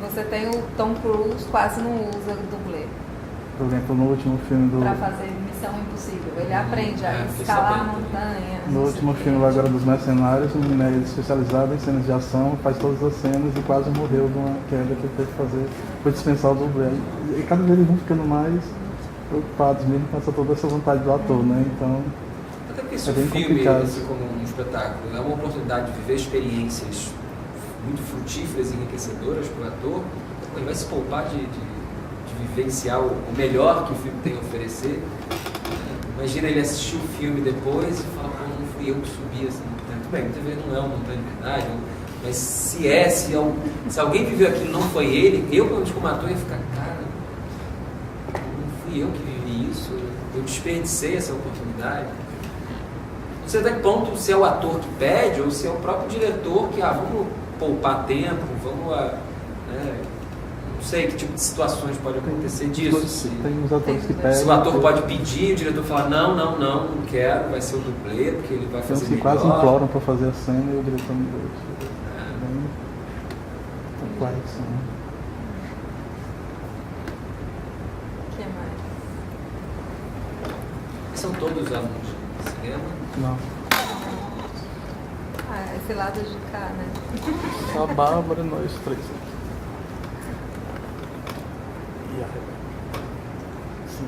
[SPEAKER 3] Você tem o Tom Cruise, quase não usa dublê.
[SPEAKER 2] Por exemplo, no último filme
[SPEAKER 3] para fazer Missão Impossível. Ele aprende a
[SPEAKER 1] fiquei
[SPEAKER 3] escalar a
[SPEAKER 1] sabendo.
[SPEAKER 3] montanha.
[SPEAKER 2] No
[SPEAKER 3] não
[SPEAKER 2] último
[SPEAKER 3] sei o
[SPEAKER 2] filme
[SPEAKER 3] quê.
[SPEAKER 2] agora dos Mercenários, um menino é especializado em cenas de ação, faz todas as cenas e quase morreu de uma queda que ele teve que fazer, foi dispensar o dublê. E cada vez eles vão ficando mais preocupados mesmo com toda essa vontade do ator, né? Então,
[SPEAKER 1] Até porque se
[SPEAKER 2] É
[SPEAKER 1] o
[SPEAKER 2] bem
[SPEAKER 1] filme,
[SPEAKER 2] complicado.
[SPEAKER 1] assim como um espetáculo, é uma oportunidade de viver experiências muito frutíferas e enriquecedoras para o ator, ele vai se poupar de vivenciar o melhor que o filme tem a oferecer. Imagina ele assistir o filme depois e falar, pô, não fui eu que subi essa montanha. Tudo bem, muitas vezes não é uma montanha de verdade, mas se alguém viveu aquilo e não foi ele, eu, pelo menos como ator, ia ficar, cara, não fui eu que vivi isso, eu desperdicei essa oportunidade. Não sei até que ponto se é o ator que pede ou se é o próprio diretor que, vamos poupar tempo, não sei que tipo de situações pode acontecer disso.
[SPEAKER 2] tem uns atores que
[SPEAKER 3] Se
[SPEAKER 2] pedem.
[SPEAKER 1] Se o ator pode pedir, o diretor fala, não quero, vai ser o dublê, porque ele vai
[SPEAKER 2] Tem
[SPEAKER 1] fazer
[SPEAKER 2] uns que
[SPEAKER 1] melhor.
[SPEAKER 2] quase imploram para fazer a cena e o diretor não deixa. Bem complexo, né?
[SPEAKER 3] O que mais?
[SPEAKER 1] São todos alunos de cinema.
[SPEAKER 2] Não.
[SPEAKER 3] Esse lado de cá, né?
[SPEAKER 2] Só a Bárbara e nós três aqui. E a Rebeca. Sim,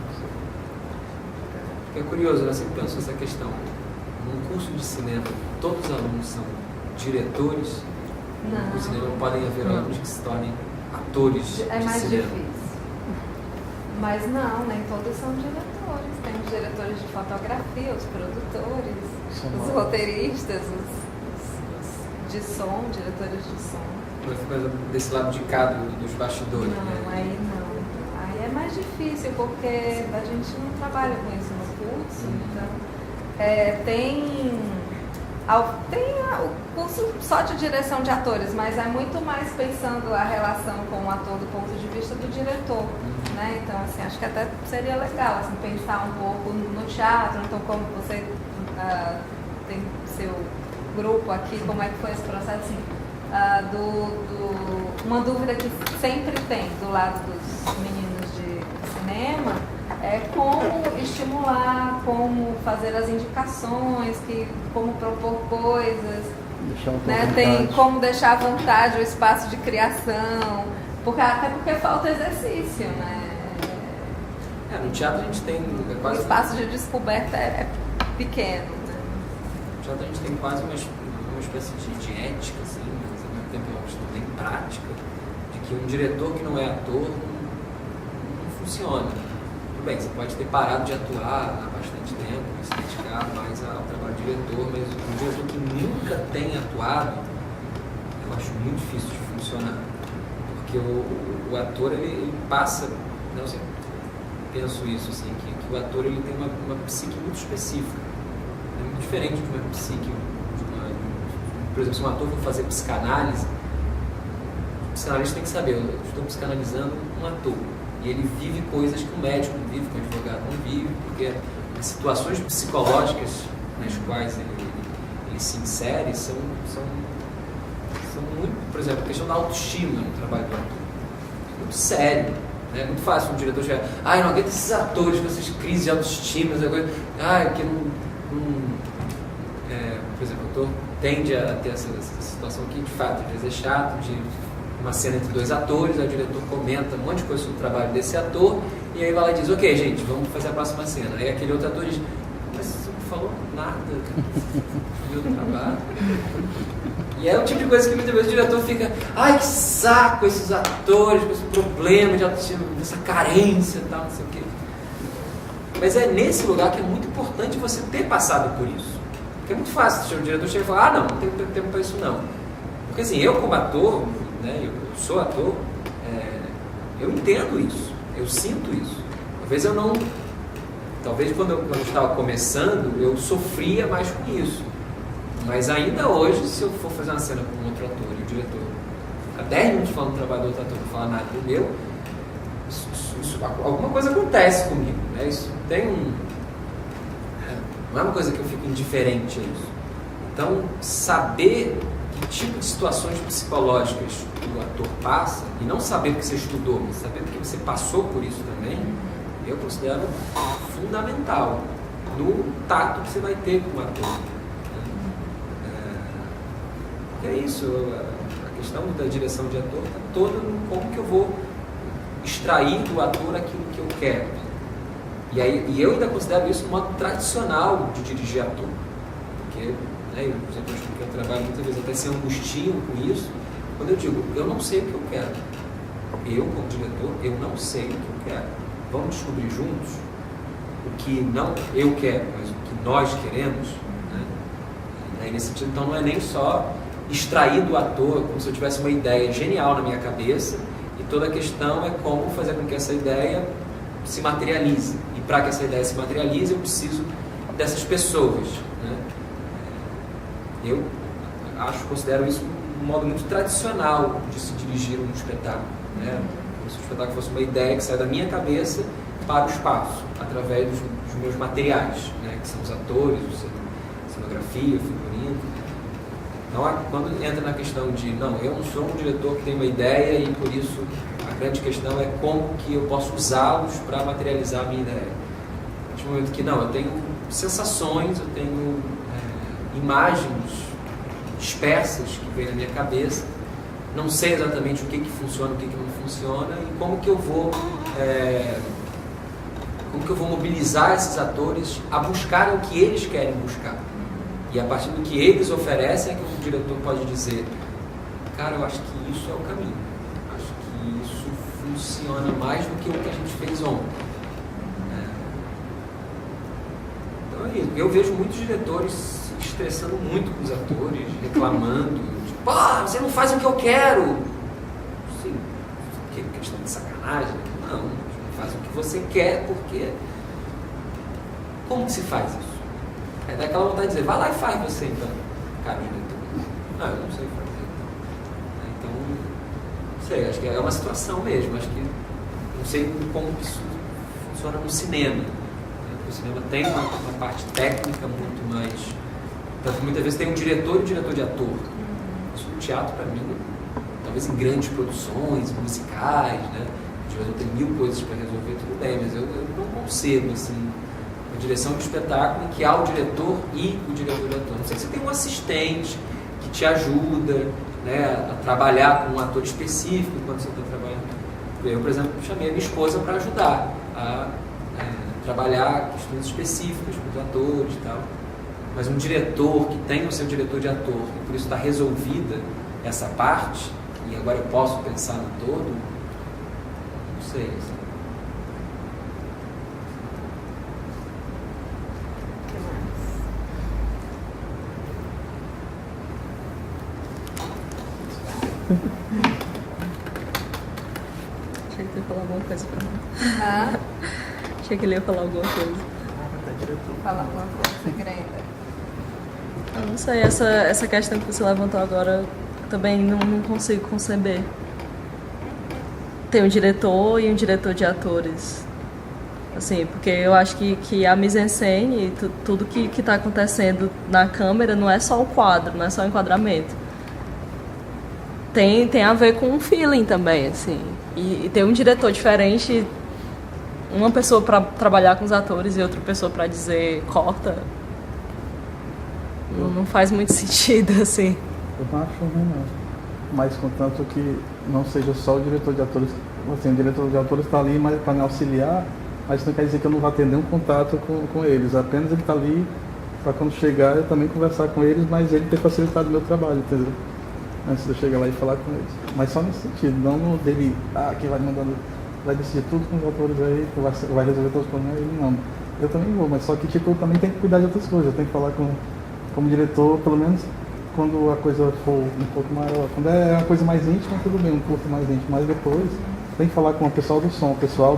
[SPEAKER 1] Porque é curioso, eu sempre penso essa questão. Num curso de cinema, todos os alunos são diretores.
[SPEAKER 3] Não.
[SPEAKER 1] No cinema podem haver alunos que se tornem atores
[SPEAKER 3] É
[SPEAKER 1] de
[SPEAKER 3] mais
[SPEAKER 1] cinema.
[SPEAKER 3] difícil. Mas não, nem todos são diretores. Tem os diretores de fotografia, os produtores, os roteiristas, os de som, diretores de som.
[SPEAKER 1] Mas desse lado de cá dos bastidores,
[SPEAKER 3] Não,
[SPEAKER 1] né?
[SPEAKER 3] aí não. Aí é mais difícil, porque a gente não trabalha com isso no curso. Então, tem o curso só de direção de atores, mas é muito mais pensando a relação com o ator do ponto de vista do diretor. Né? Então, assim, acho que até seria legal assim, pensar um pouco no teatro, então como você tem seu grupo aqui, como é que foi esse processo, assim, uma dúvida que sempre tem do lado dos meninos de cinema é como estimular, como fazer as indicações, como propor coisas, né? Tem como deixar à vontade o espaço de criação, até porque falta exercício, né?
[SPEAKER 1] No teatro a gente tem
[SPEAKER 3] O
[SPEAKER 1] quase...
[SPEAKER 3] espaço de descoberta é pequeno. Né?
[SPEAKER 1] No teatro a gente tem quase uma espécie de ética, assim, mas ao mesmo tempo é uma questão bem prática, de que um diretor que não é ator não funciona. Tudo bem, você pode ter parado de atuar há bastante tempo, se dedicar mais ao trabalho de diretor, mas um diretor que nunca tem atuado, eu acho muito difícil de funcionar. Porque o ator, ele passa, não sei, penso isso, assim, que o ator ele tem uma psique muito específica, é muito diferente de uma psique, por exemplo, se um ator for fazer psicanálise, o psicanalista tem que saber, eu estou psicanalizando um ator, e ele vive coisas que um médico não vive, que um advogado não vive, porque as situações psicológicas nas quais ele se insere são muito, por exemplo, a questão da autoestima no trabalho do ator, muito sério. É muito fácil um diretor chegar, não aguento esses atores com essas crises de autoestima, que por exemplo, o ator tende a ter essa situação aqui, de fato, às vezes é chato, de uma cena entre dois atores, aí o diretor comenta um monte de coisa sobre o trabalho desse ator, e aí vai lá e diz, ok, gente, vamos fazer a próxima cena. Aí aquele outro ator diz, mas você não falou nada do meu trabalho. E é o tipo de coisa que muitas vezes o diretor fica, que saco esses atores, com esse problema de autoestima, essa carência e tal, não sei o quê. Mas é nesse lugar que é muito importante você ter passado por isso. Porque é muito fácil, o diretor chega e fala, não tenho tempo para isso não. Porque assim, eu como ator, né, eu sou ator, eu entendo isso, eu sinto isso. Talvez quando eu estava começando, eu sofria mais com isso. Mas ainda hoje, se eu for fazer uma cena com outro ator e o diretor fica 10 minutos falando do trabalho do outro ator, não fala nada do meu, alguma coisa acontece comigo, né? Isso tem não é uma coisa que eu fico indiferente a isso. Então, saber que tipo de situações psicológicas o ator passa, e não saber porque você estudou, mas saber porque você passou por isso também, eu considero fundamental no tato que você vai ter com o ator. É isso, a questão da direção de ator está toda no como que eu vou extrair do ator aquilo que eu quero. E eu ainda considero isso um modo tradicional de dirigir ator. Porque, né, eu trabalho muitas vezes até sem angustio com isso, quando eu digo, eu não sei o que eu quero. Eu, como diretor, eu não sei o que eu quero. Vamos descobrir juntos o que não eu quero, mas o que nós queremos. Né? E aí, nesse sentido, então, não é nem só extrair do ator como se eu tivesse uma ideia genial na minha cabeça, e toda a questão é como fazer com que essa ideia se materialize. E para que essa ideia se materialize, eu preciso dessas pessoas. Né? Eu considero isso um modo muito tradicional de se dirigir um espetáculo. Né? Como se o espetáculo fosse uma ideia que sai da minha cabeça para o espaço, através dos meus materiais, né? Que são os atores, a cenografia, o figurino. Então, quando entra na questão de, não, eu não sou um diretor que tem uma ideia e por isso a grande questão é como que eu posso usá-los para materializar a minha ideia. A partir do momento que, não, eu tenho sensações, eu tenho imagens dispersas que vêm na minha cabeça, não sei exatamente o que funciona, o que não funciona e como que eu vou mobilizar esses atores a buscar o que eles querem buscar. E a partir do que eles oferecem é que o diretor pode dizer, cara, eu acho que isso é o caminho, acho que isso funciona mais do que o que a gente fez ontem. Então é isso. Eu vejo muitos diretores se estressando muito com os atores, reclamando, tipo, você não faz o que eu quero. Sim, que questão de sacanagem. Não faz o que você quer, porque como que se faz isso? É daquela vontade de dizer, vai lá e faz você então, cara, diretor. Eu não sei fazer. Então, não sei, acho que é uma situação mesmo, acho que não sei como isso funciona no cinema. O cinema tem uma parte técnica muito mais. Tanto muitas vezes tem um diretor e um diretor de ator. Isso no teatro, para mim, talvez em grandes produções, musicais, né? Às vezes eu tenho 1000 coisas para resolver, tudo bem, mas eu não consigo, assim, a direção de espetáculo em que há o diretor e o diretor de ator. Não sei se você tem um assistente que te ajuda, né, a trabalhar com um ator específico quando você está trabalhando. Eu, por exemplo, chamei a minha esposa para ajudar a trabalhar questões específicas com os atores e tal. Mas um diretor que tem o seu diretor de ator e por isso está resolvida essa parte, e agora eu posso pensar no todo, não sei. Assim.
[SPEAKER 5] Achei que ele ia falar alguma coisa pra mim. Achei que ele ia falar alguma coisa.
[SPEAKER 3] Falar alguma coisa, Greta.
[SPEAKER 5] Eu não sei, essa questão que você levantou agora também não consigo conceber. Tem um diretor e um diretor de atores. Assim, porque eu acho que a mise-en-scène e tudo que está acontecendo na câmera não é só o quadro, não é só o enquadramento. Tem a ver com um feeling também, assim. E ter um diretor diferente, uma pessoa para trabalhar com os atores e outra pessoa para dizer corta, não faz muito sentido, assim.
[SPEAKER 2] Eu não acho ruim, não. Mas contanto que não seja só o diretor de atores, assim, o diretor de atores está ali para me auxiliar, mas não quer dizer que eu não vá ter nenhum contato com eles. Apenas ele está ali para quando chegar eu também conversar com eles, mas ele ter facilitado o meu trabalho, entendeu? Antes de eu chegar lá e falar com eles. Mas só nesse sentido, não no dele, quem vai mandando, vai decidir tudo com os atores aí, que vai resolver todos os problemas, ele não. Eu também vou, mas só que tipo, eu também tenho que cuidar de outras coisas, eu tenho que falar como diretor, pelo menos quando a coisa for um pouco maior. Quando é uma coisa mais íntima, tudo bem, um pouco mais íntimo, mas depois tem que falar com o pessoal do som, o pessoal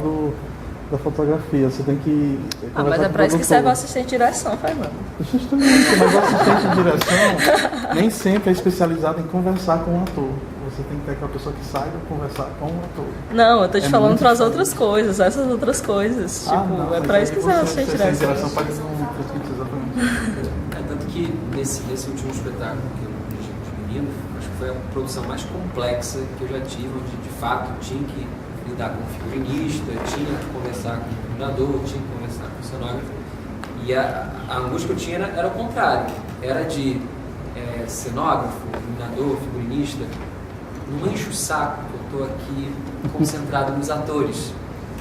[SPEAKER 2] da fotografia, você tem que
[SPEAKER 5] mas é pra isso que serve o assistente de direção, Fernando.
[SPEAKER 2] Justamente, mas o assistente de direção nem sempre é especializado em conversar com o ator. Você tem que ter aquela pessoa que saiba conversar com o ator.
[SPEAKER 5] Não, eu tô te falando para as outras coisas, essas outras coisas. Tipo,
[SPEAKER 2] não,
[SPEAKER 5] é pra isso que serve o assistente de direção.
[SPEAKER 2] Pode ser exatamente.
[SPEAKER 1] Tanto que nesse último espetáculo que eu dirigi com os meninos, acho que foi a produção mais complexa que eu já tive, onde de fato tinha que lidar com o figurinista, tinha que conversar com o iluminador, tinha que conversar com o cenógrafo. E a angústia que eu tinha era o contrário, era de cenógrafo, iluminador, figurinista, não enche o saco que eu estou aqui concentrado nos atores,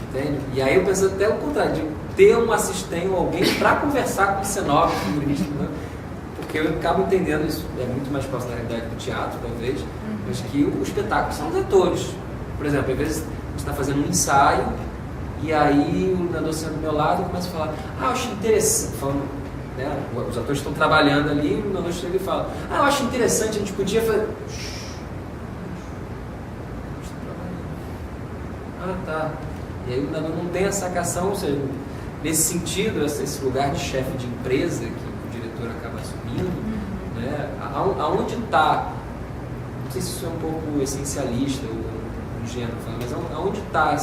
[SPEAKER 1] entende? E aí eu penso até o contrário, de ter um assistente ou alguém para conversar com o cenógrafo, figurinista, né? Porque eu acabo entendendo isso, é muito mais próximo da realidade do teatro, talvez, mas que o espetáculo são os atores. Por exemplo, às vezes você está fazendo um ensaio e aí o iluminador senta do meu lado e começa a falar, eu acho interessante, falando, né, os atores estão trabalhando ali, o iluminador chega e fala, eu acho interessante, a gente podia fazer... Tá. E aí o iluminador não tem a sacação, ou seja, nesse sentido, esse lugar de chefe de empresa que o diretor acaba assumindo, né, aonde está, não sei se isso é um pouco essencialista ou ingênuo, mas aonde está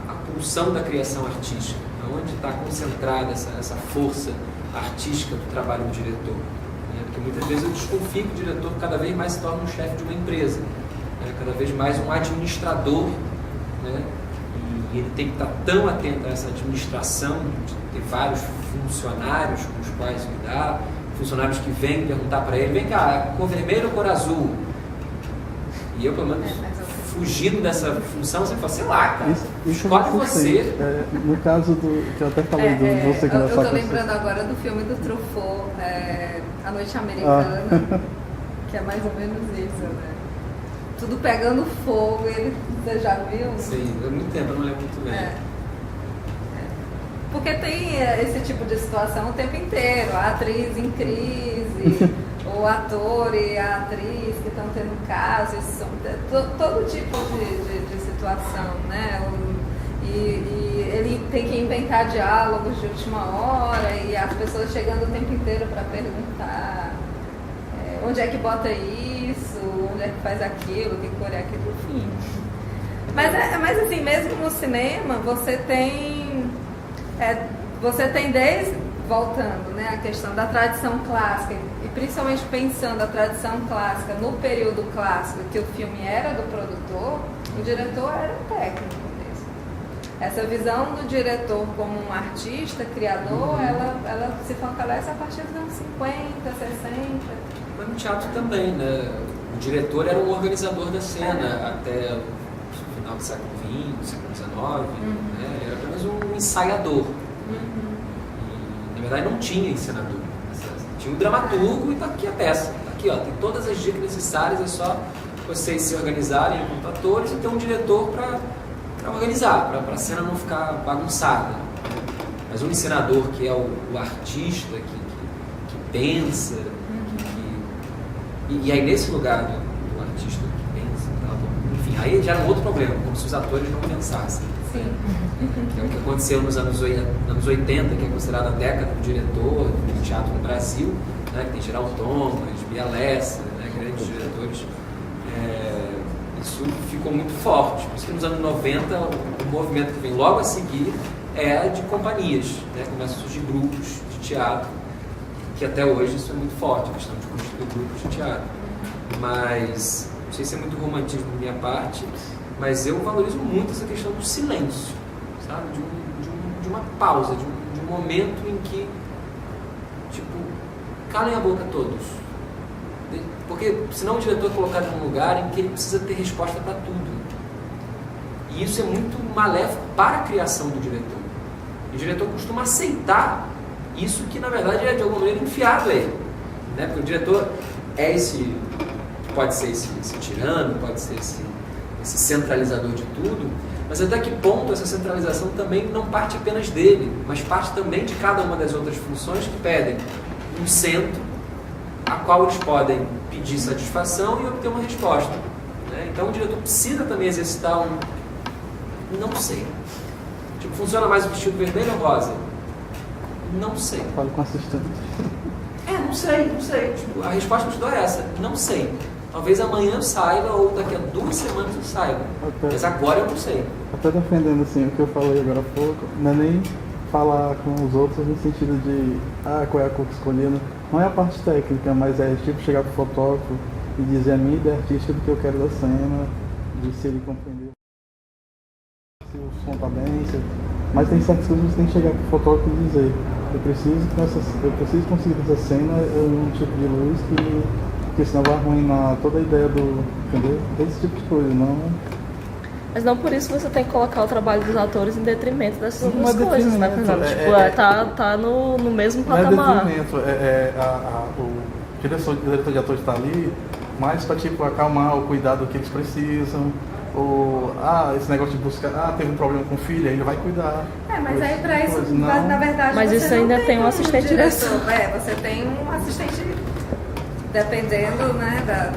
[SPEAKER 1] a pulsão da criação artística? Aonde está concentrada essa força artística do trabalho do diretor? Né? Porque muitas vezes eu desconfio que o diretor cada vez mais se torna um chefe de uma empresa, né? Cada vez mais um administrador, né? E ele tem que estar tão atento a essa administração, de ter vários funcionários com os quais lidar, funcionários que vêm perguntar para ele, vem cá, cor vermelha ou cor azul? E eu, pelo menos, fugindo dessa função, você fala, sei lá, cara, escolhe você.
[SPEAKER 2] No caso do, que eu até falei do você
[SPEAKER 3] eu estou lembrando agora do filme do Truffaut, A Noite Americana, que é mais ou menos isso, né? Tudo pegando fogo, você já viu?
[SPEAKER 1] Sim, há muito tempo, eu não lembro muito bem.
[SPEAKER 3] Porque tem esse tipo de situação o tempo inteiro, a atriz em crise, o ator e a atriz que estão tendo casos, todo tipo de situação, né? E ele tem que inventar diálogos de última hora e as pessoas chegando o tempo inteiro para perguntar onde é que bota isso, onde é que faz aquilo, que cor é aquilo, enfim. Mas assim, mesmo no cinema, você tem desde, voltando, né, a questão da tradição clássica, e principalmente pensando a tradição clássica no período clássico, que o filme era do produtor, o diretor era um técnico mesmo. Essa visão do diretor como um artista, criador, ela se fortalece a partir dos anos 50, 60.
[SPEAKER 1] Mas no teatro também, né? O diretor era um organizador da cena até o final do século XX, século XIX, né? Ele era apenas um ensaiador. E, na verdade, não tinha encenador. Tinha um dramaturgo e está aqui a peça. Tá aqui, ó, tem todas as dicas necessárias, é só vocês se organizarem enquanto atores e ter um diretor para organizar, para a cena não ficar bagunçada. Mas um encenador que é o artista, que pensa, e aí nesse lugar do artista que pensa, enfim, aí já era um outro problema, como se os atores não pensassem.
[SPEAKER 3] Sim.
[SPEAKER 1] Que é o que aconteceu nos anos 80, que é considerada a década do diretor do teatro no Brasil, né, que tem Geraldo Thomas, Bia Lessa, né, grandes diretores. Isso ficou muito forte. Por isso que nos anos 90 o movimento que vem logo a seguir é de companhias, né, começam a surgir grupos de teatro, que até hoje isso é muito forte, a questão de constituir grupos de teatro. Mas, não sei se é muito romantismo da minha parte, mas eu valorizo muito essa questão do silêncio, sabe? De uma pausa, de um momento em que, tipo, calem a boca todos. Porque senão o diretor é colocado num lugar em que ele precisa ter resposta para tudo. E isso é muito maléfico para a criação do diretor. E o diretor costuma aceitar isso que, na verdade, é de alguma maneira enfiado a ele. Né? Porque o diretor é pode ser esse tirano, pode ser esse centralizador de tudo, mas até que ponto essa centralização também não parte apenas dele, mas parte também de cada uma das outras funções que pedem um centro a qual eles podem pedir satisfação e obter uma resposta. Né? Então o diretor precisa também exercitar não sei. Tipo, funciona mais o vestido vermelho ou rosa? Não sei.
[SPEAKER 2] Falo com assistente.
[SPEAKER 1] Não sei. Tipo, a resposta que eu te dou é essa, não sei. Talvez amanhã eu saiba ou daqui a 2 semanas eu saiba. Mas agora eu não sei.
[SPEAKER 2] Até defendendo assim o que eu falei agora há pouco, não é nem falar com os outros no sentido de qual é a cor escolhida. Não é a parte técnica, mas é tipo chegar pro fotógrafo e dizer a minha ideia artística do que eu quero da cena, de se ele compreender. montar bem, mas tem certas coisas que você tem que chegar pro fotógrafo e dizer, eu preciso conseguir essa cena um tipo de luz que senão vai arruinar toda a ideia do, entendeu? Esse tipo de coisa, não...
[SPEAKER 5] Mas não por isso você tem que colocar o trabalho dos atores em detrimento dessas
[SPEAKER 2] Não
[SPEAKER 5] outras
[SPEAKER 2] é
[SPEAKER 5] coisas, né,
[SPEAKER 2] detrimento,
[SPEAKER 5] Fernando? Tá no mesmo patamar.
[SPEAKER 2] Não é detrimento, o diretor de atores está ali, mais para tipo acalmar ou cuidar do que eles precisam, ou esse negócio de buscar, teve um problema com o filho, ele vai cuidar.
[SPEAKER 3] Mas aí para isso,
[SPEAKER 2] não.
[SPEAKER 3] na verdade,
[SPEAKER 5] mas
[SPEAKER 3] você
[SPEAKER 5] isso
[SPEAKER 3] não
[SPEAKER 5] ainda tem um assistente de direção.
[SPEAKER 3] Você tem um assistente, dependendo, né,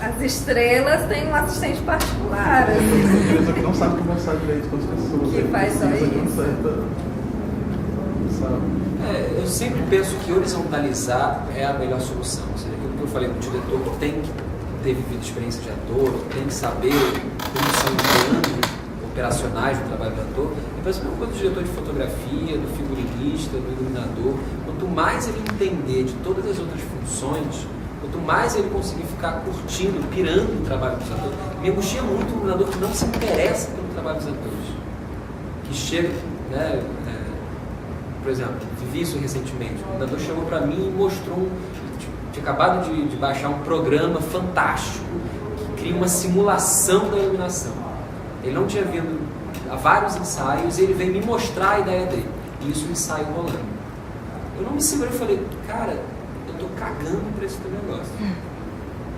[SPEAKER 3] as estrelas têm um assistente particular.
[SPEAKER 2] Tem empresa que não sabe conversar direito com as pessoas.
[SPEAKER 3] Que faz só isso.
[SPEAKER 1] Eu sempre penso que horizontalizar é a melhor solução. Ou seja, aquilo que eu falei, o diretor tem que ter vivido experiência de ator, tem que saber como são os ângulos operacionais do trabalho do ator. E parece a mesma coisa do diretor de fotografia, do figurinista, do iluminador. Quanto mais ele entender de todas as outras funções, quanto mais ele conseguir ficar curtindo, pirando o trabalho dos atores. Me angustia muito o iluminador que não se interessa pelo trabalho dos atores. Que chega, né? Por exemplo, vivi isso recentemente. O iluminador chegou para mim e mostrou tinha acabado de baixar um programa fantástico que cria uma simulação da iluminação. Ele não tinha vindo a vários ensaios e ele veio me mostrar a ideia dele. E isso o ensaio rolando. Eu não me segurei e falei, cara, eu tô cagando para esse teu negócio.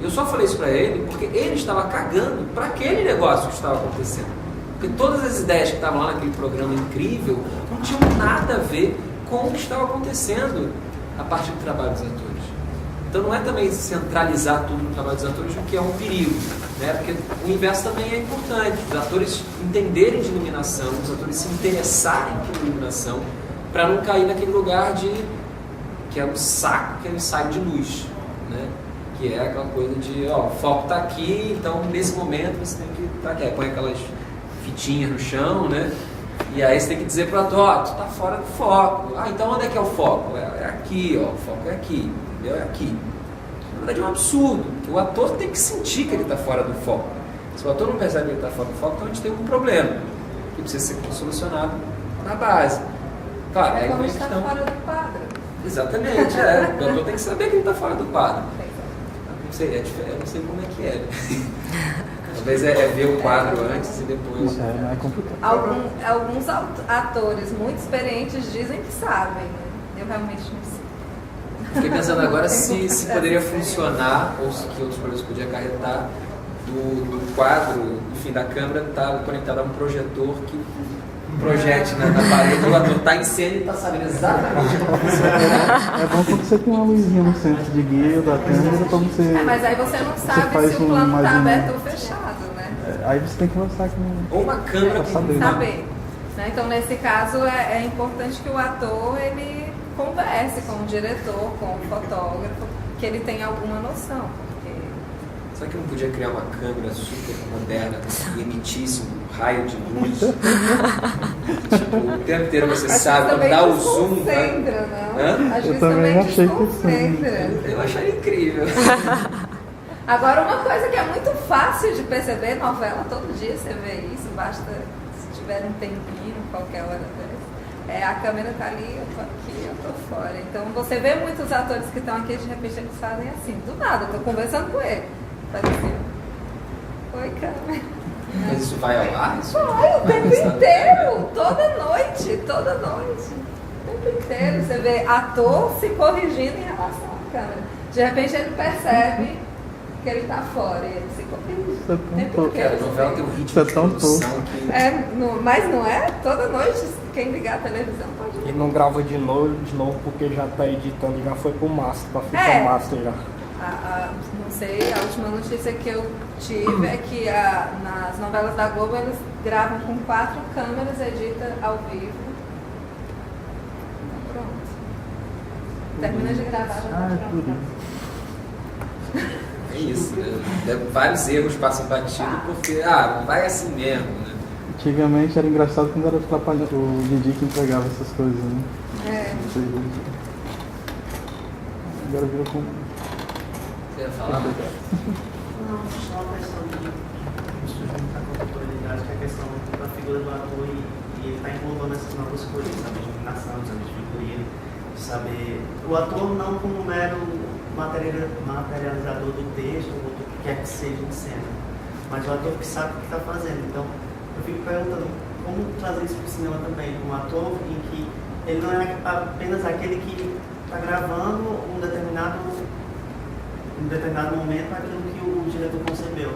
[SPEAKER 1] Eu só falei isso para ele porque ele estava cagando para aquele negócio que estava acontecendo. Porque todas as ideias que estavam lá naquele programa incrível não tinham nada a ver com o que estava acontecendo a partir do trabalho dos atores. Então não é também centralizar tudo no trabalho dos atores, o que é um perigo, né? Porque o inverso também é importante. Os atores entenderem de iluminação, os atores se interessarem por iluminação, para não cair naquele lugar que é o saco, que é o ensaio de luz, né? Que é aquela coisa de, o foco está aqui, então nesse momento você tem que estar aqui. Aí põe aquelas fitinhas no chão, né? E aí você tem que dizer para o ator, tu está fora do foco. Então onde é que é o foco? É aqui, o foco é aqui, entendeu? É aqui. Na verdade é um absurdo, porque o ator tem que sentir que ele está fora do foco. Se o ator não percebe que ele está fora do foco, então a gente tem um problema, que precisa ser solucionado na base. Claro, aí
[SPEAKER 3] como
[SPEAKER 1] vem a
[SPEAKER 3] está
[SPEAKER 1] questão...
[SPEAKER 3] fora do quadro.
[SPEAKER 1] Exatamente, o ator tem que saber que ele está fora do quadro. Não sei, eu não sei como é que é. Talvez é ver o quadro antes e depois.
[SPEAKER 2] É complicado.
[SPEAKER 3] Alguns atores muito experientes dizem que sabem, né? Eu realmente não sei.
[SPEAKER 1] Fiquei pensando agora se poderia funcionar, ou se que outros problemas podia acarretar, do quadro, enfim, da câmera estar conectada a um projetor que projete na parede, o ator está em cena e está sabendo exatamente como funciona.
[SPEAKER 2] É bom quando você tem uma luzinha no centro de guia da câmera para você...
[SPEAKER 3] mas aí você não sabe se o plano está aberto ou fechado, né?
[SPEAKER 2] Aí você tem que conversar com...
[SPEAKER 1] Ou uma câmera
[SPEAKER 2] pra saber.
[SPEAKER 3] Né? Então, nesse caso, é importante que o ator ele converse com o diretor, com o fotógrafo, que ele tenha alguma noção.
[SPEAKER 1] Será que não podia criar uma câmera super moderna que emitisse um raio de luz? Tipo, o tempo inteiro você sabe, quando dá o zoom...
[SPEAKER 3] Não?
[SPEAKER 2] Eu também achei que sim.
[SPEAKER 1] Eu acharia incrível.
[SPEAKER 3] Agora, uma coisa que é muito fácil de perceber, novela, todo dia você vê isso, basta se tiver um tempinho, qualquer hora dessa. A câmera tá ali, eu tô aqui, eu tô fora. Então, você vê muitos atores que estão aqui, de repente eles fazem assim, do nada, eu tô conversando com ele. Faz assim, oi, câmera.
[SPEAKER 1] Mas isso vai ao ar?
[SPEAKER 3] Vai, o tempo inteiro, toda noite. O tempo inteiro, você vê ator se corrigindo em relação à câmera. De repente ele percebe que ele está fora e ele se corrige.
[SPEAKER 1] A novela tem um ritmo de produção que...
[SPEAKER 3] Mas não é? Toda noite, quem ligar a televisão pode ver.
[SPEAKER 6] E não grava de novo porque já está editando, já foi pro master, para ficar master já.
[SPEAKER 3] Não sei, a última notícia que eu tive é que nas novelas da Globo eles gravam com 4 câmeras, edita ao vivo. Pronto. Termina de gravar, já tá pronto.
[SPEAKER 1] É isso, né? Vários erros passam batido porque, vai assim mesmo, né?
[SPEAKER 2] Antigamente era engraçado quando era o Didi que entregava essas coisas, né? Agora virou como...
[SPEAKER 1] Você ia falar?
[SPEAKER 4] Não, só a questão de isso juntar com a autoridade, que é a questão da figura do ator e ele está envolvendo essas novas coisas, sabe, de iluminação, sabe, de figurino, de saber... O ator não como mero materializador do texto, ou do que quer que seja em cena, mas o ator que sabe o que está fazendo. Então, eu fico perguntando como trazer isso para o cinema também, um ator em que ele não é apenas aquele que está gravando um determinado momento aquilo que o diretor concebeu,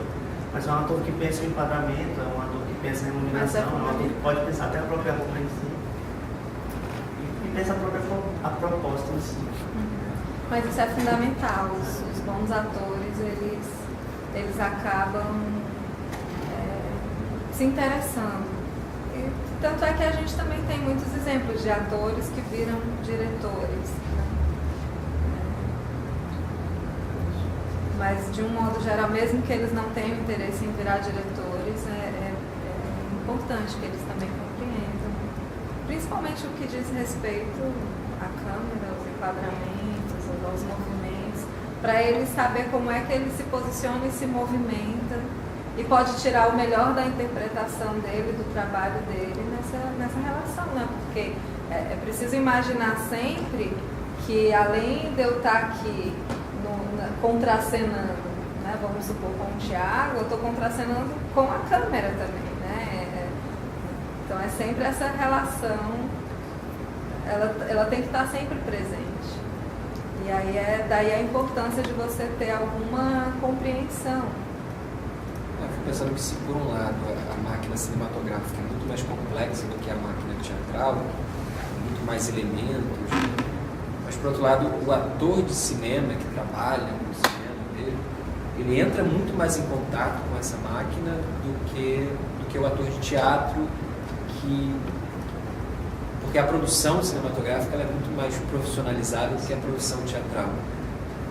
[SPEAKER 4] mas é um ator que pensa em enquadramento, é um ator que pensa em iluminação, é um ator que pode pensar até a própria roupa em si e pensa a proposta em si.
[SPEAKER 3] Mas isso é fundamental. Os bons atores, eles acabam se interessando. E, tanto é que a gente também tem muitos exemplos de atores que viram diretores, né? Mas, de um modo geral, mesmo que eles não tenham interesse em virar diretores, é importante que eles também compreendam, principalmente o que diz respeito à câmera, aos enquadramentos, aos movimentos, para ele saber como é que ele se posiciona e se movimenta e pode tirar o melhor da interpretação dele, do trabalho dele nessa relação, né? Porque é preciso imaginar sempre que, além de eu estar aqui contracenando, né, vamos supor, com o Thiago, eu estou contracenando com a câmera também, né? Então é sempre essa relação, ela tem que estar sempre presente. E aí daí a importância de você ter alguma compreensão.
[SPEAKER 1] Eu fico pensando que, se por um lado a máquina cinematográfica é muito mais complexa do que a máquina teatral, muito mais elementos, mas por outro lado o ator de cinema que trabalha no cinema dele, ele entra muito mais em contato com essa máquina do que o ator de teatro, porque a produção cinematográfica ela é muito mais profissionalizada do que a produção teatral.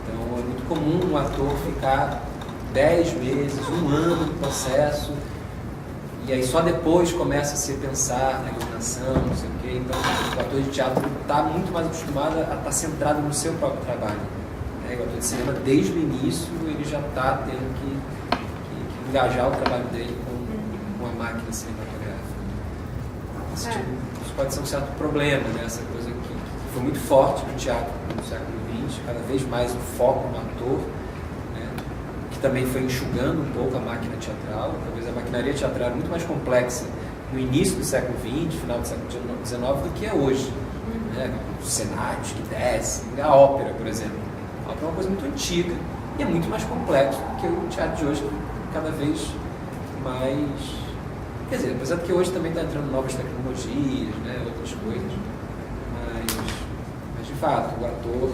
[SPEAKER 1] Então é muito comum um ator ficar 10 meses, 1 ano no processo, e aí só depois começa a se pensar na iluminação, não sei o quê. Então o ator de teatro está muito mais acostumado a estar centrado no seu próprio trabalho, né? O ator de cinema, desde o início, ele já está tendo que engajar o trabalho dele com a máquina cinematográfica. Isso pode ser um certo problema, né? Essa coisa que foi muito forte no teatro no século XX, cada vez mais o foco no ator, né? Que também foi enxugando um pouco a máquina teatral. Talvez a maquinaria teatral era muito mais complexa no início do século XX, final do século XIX, do que é hoje, né? Os cenários que descem, a ópera, por exemplo. A ópera é uma coisa muito antiga e é muito mais complexo do que o teatro de hoje, que cada vez mais... Quer dizer, apesar de que hoje também está entrando novas tecnologias, né, outras coisas, mas de fato, o ator,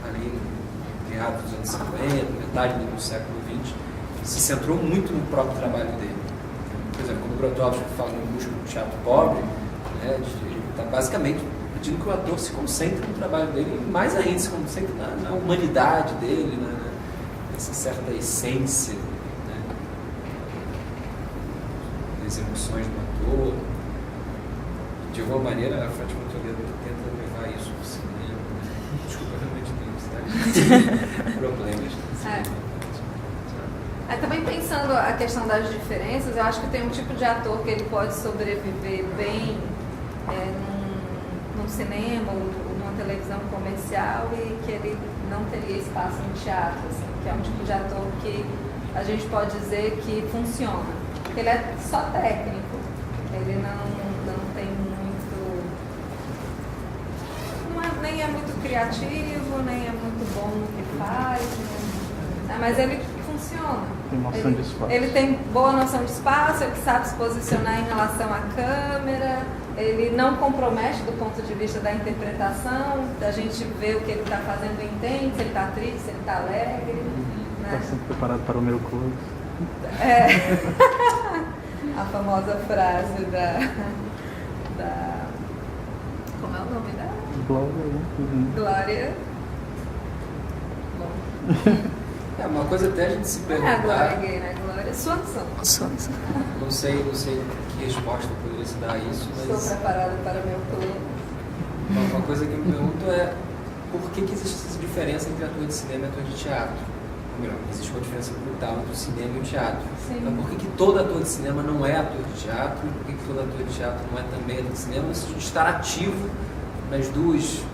[SPEAKER 1] ali no meados dos anos 50, metade do século XX, se centrou muito no próprio trabalho dele. Por exemplo, quando o Grotowski fala em busca do teatro pobre, né, ele está basicamente pedindo que o ator se concentre no trabalho dele e, mais ainda, se concentre na humanidade dele, nessa certa essência, as emoções do ator. De alguma maneira, a Fátima Toledo tenta levar isso para o cinema. Desculpa, realmente tem problemas.
[SPEAKER 3] Também pensando a questão das diferenças, eu acho que tem um tipo de ator que ele pode sobreviver bem num cinema ou numa televisão comercial e que ele não teria espaço no teatro, assim, que é um tipo de ator que a gente pode dizer que funciona. Ele é só técnico, ele não tem muito... nem é muito criativo, nem é muito bom no que faz, né? Mas ele funciona.
[SPEAKER 2] Tem noção de espaço.
[SPEAKER 3] Ele tem boa noção de espaço, ele sabe se posicionar em relação à câmera, ele não compromete do ponto de vista da interpretação, da gente ver o que ele está fazendo e entende, se ele está triste, se ele está alegre.
[SPEAKER 2] Está sempre preparado para o meu curso.
[SPEAKER 3] A famosa frase da como é o nome dela?
[SPEAKER 2] Glória, né?
[SPEAKER 3] Glória. Bom.
[SPEAKER 1] É uma coisa até a gente se
[SPEAKER 3] A
[SPEAKER 1] perguntar.
[SPEAKER 3] Glória gay, né? Glória Swanson.
[SPEAKER 1] Não sei que resposta poderia se dar a isso, mas
[SPEAKER 3] Estou preparada para meu plano.
[SPEAKER 1] uma coisa que eu me pergunto é por que existe essa diferença entre ator de cinema e ator de teatro? melhor, existe uma diferença brutal entre o cinema e o teatro.
[SPEAKER 3] Sim.
[SPEAKER 1] Então, por que todo ator de cinema não é ator de teatro? E por que todo ator de teatro não é também ator de cinema? Isso de estar ativo nos dois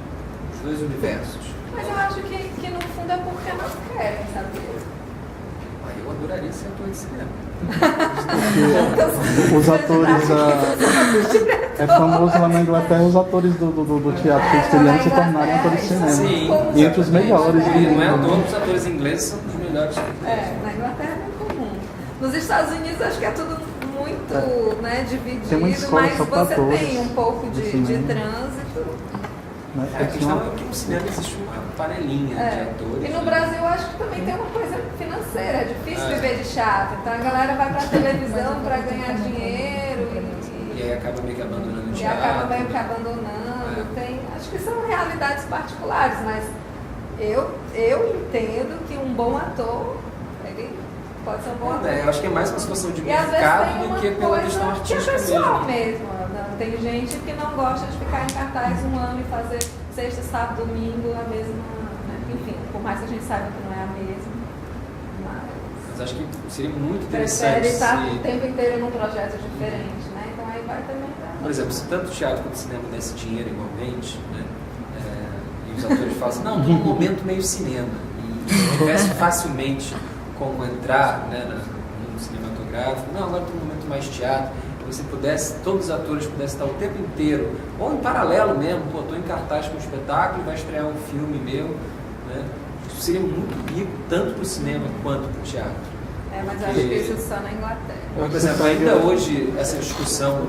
[SPEAKER 1] universos.
[SPEAKER 3] Mas eu acho que no fundo é porque não querem, sabe?
[SPEAKER 1] Aí eu adoraria ser ator de cinema.
[SPEAKER 2] Os atores é famoso lá na Inglaterra os atores do teatro e do cinema se tornarem atores de cinema.
[SPEAKER 1] Sim,
[SPEAKER 2] E entre os melhores do
[SPEAKER 1] E não é à
[SPEAKER 2] mundo.
[SPEAKER 1] toa que os atores ingleses são os melhores.
[SPEAKER 3] Na Inglaterra é muito comum. Nos Estados Unidos acho que é tudo muito dividido,
[SPEAKER 2] Tem uma escola
[SPEAKER 3] mas
[SPEAKER 2] só pra
[SPEAKER 3] você
[SPEAKER 2] atores
[SPEAKER 3] tem um pouco
[SPEAKER 2] de
[SPEAKER 3] de
[SPEAKER 2] cinema.
[SPEAKER 3] trânsito.
[SPEAKER 2] Né?
[SPEAKER 1] A questão é que no cinema existe uma panelinha de atores.
[SPEAKER 3] E no Brasil eu acho que também tem uma coisa financeira, é difícil
[SPEAKER 1] É.
[SPEAKER 3] viver de teatro. Então a galera vai pra televisão para ganhar dinheiro
[SPEAKER 1] E aí acaba meio que abandonando o
[SPEAKER 3] e
[SPEAKER 1] teatro.
[SPEAKER 3] acaba meio que abandonando. Acho que são realidades particulares, mas eu entendo que um bom ator, ele pode ser um bom ator.
[SPEAKER 1] Eu acho que é mais uma situação de
[SPEAKER 3] E às vezes
[SPEAKER 1] mercado
[SPEAKER 3] tem
[SPEAKER 1] do
[SPEAKER 3] uma
[SPEAKER 1] que pela
[SPEAKER 3] coisa
[SPEAKER 1] questão
[SPEAKER 3] que é
[SPEAKER 1] artística
[SPEAKER 3] pessoal
[SPEAKER 1] mesmo.
[SPEAKER 3] mesmo. Não, tem gente que não gosta de ficar em cartaz um ano e fazer sexta, sábado, domingo a mesma, enfim, por mais que a gente saiba que não é a mesma,
[SPEAKER 1] Mas acho que seria muito
[SPEAKER 3] prefere
[SPEAKER 1] interessante
[SPEAKER 3] estar o
[SPEAKER 1] se,
[SPEAKER 3] tempo inteiro num projeto diferente, né? Então aí vai também pra...
[SPEAKER 1] por exemplo, se tanto o teatro quanto o cinema desse dinheiro igualmente, né? E os atores falam assim, não, tem um momento meio cinema. E tivesse facilmente como entrar, né, no cinematográfico, não, agora tem um momento mais teatro. Você pudesse, todos os atores pudessem estar o tempo inteiro, ou em paralelo mesmo, pô, estou em cartaz com um espetáculo e vai estrear um filme meu, né? Isso seria muito rico, tanto para o cinema quanto para o teatro.
[SPEAKER 3] mas acho que isso só na Inglaterra.
[SPEAKER 1] Por exemplo, ainda hoje, essa discussão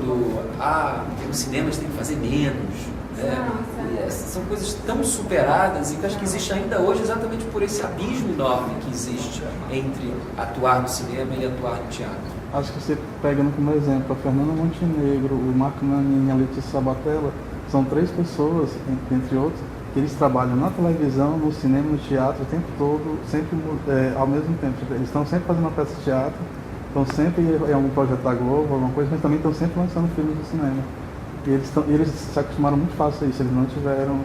[SPEAKER 1] os cinemas têm que fazer menos, né?
[SPEAKER 3] Não,
[SPEAKER 1] São coisas tão superadas e que acho que existe ainda hoje exatamente por esse abismo enorme que existe entre atuar no cinema e atuar no teatro.
[SPEAKER 2] Acho que você pegando como exemplo a Fernanda Montenegro, o Marco Nanini e a Letícia Sabatella, são 3 pessoas, entre outros, que eles trabalham na televisão, no cinema, no teatro, o tempo todo, sempre ao mesmo tempo. Eles estão sempre fazendo uma peça de teatro, estão sempre em algum projeto da Globo, alguma coisa, mas também estão sempre lançando filmes do cinema. E eles se acostumaram muito fácil a isso, eles não tiveram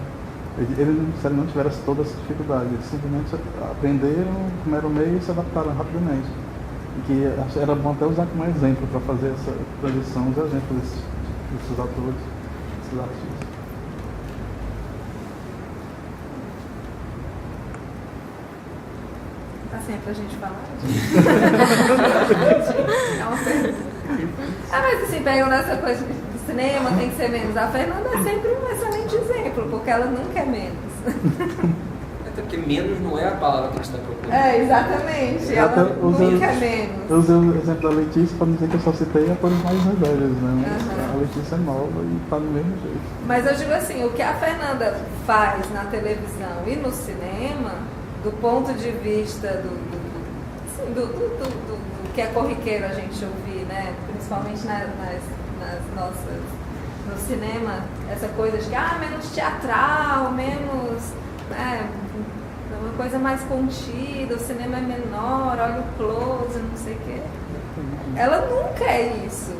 [SPEAKER 2] toda essa dificuldade, eles simplesmente aprenderam como era o meio e se adaptaram rapidamente. E que era bom até usar como exemplo para fazer essa transição, os exemplos desses atores, desses artistas.
[SPEAKER 3] Assim, pra gente falar? É uma pergunta. Mas assim, pegando essa coisa do cinema, tem que ser menos. A Fernanda é sempre um excelente exemplo, porque ela nunca é menos.
[SPEAKER 1] Até porque menos não é a palavra que a gente está procurando.
[SPEAKER 3] Exatamente. Ela nunca é menos.
[SPEAKER 2] Eu usei o exemplo da Letícia para dizer que eu só citei atores mais velhos, né? A Letícia é nova e está do mesmo jeito.
[SPEAKER 3] Mas eu digo assim, o que a Fernanda faz na televisão e no cinema, do ponto de vista do que é corriqueiro a gente ouvir, né? Principalmente nas nossas, no cinema, essa coisa de menos teatral, menos, né, uma coisa mais contida, o cinema é menor, olha o close, não sei o quê. Ela nunca é isso.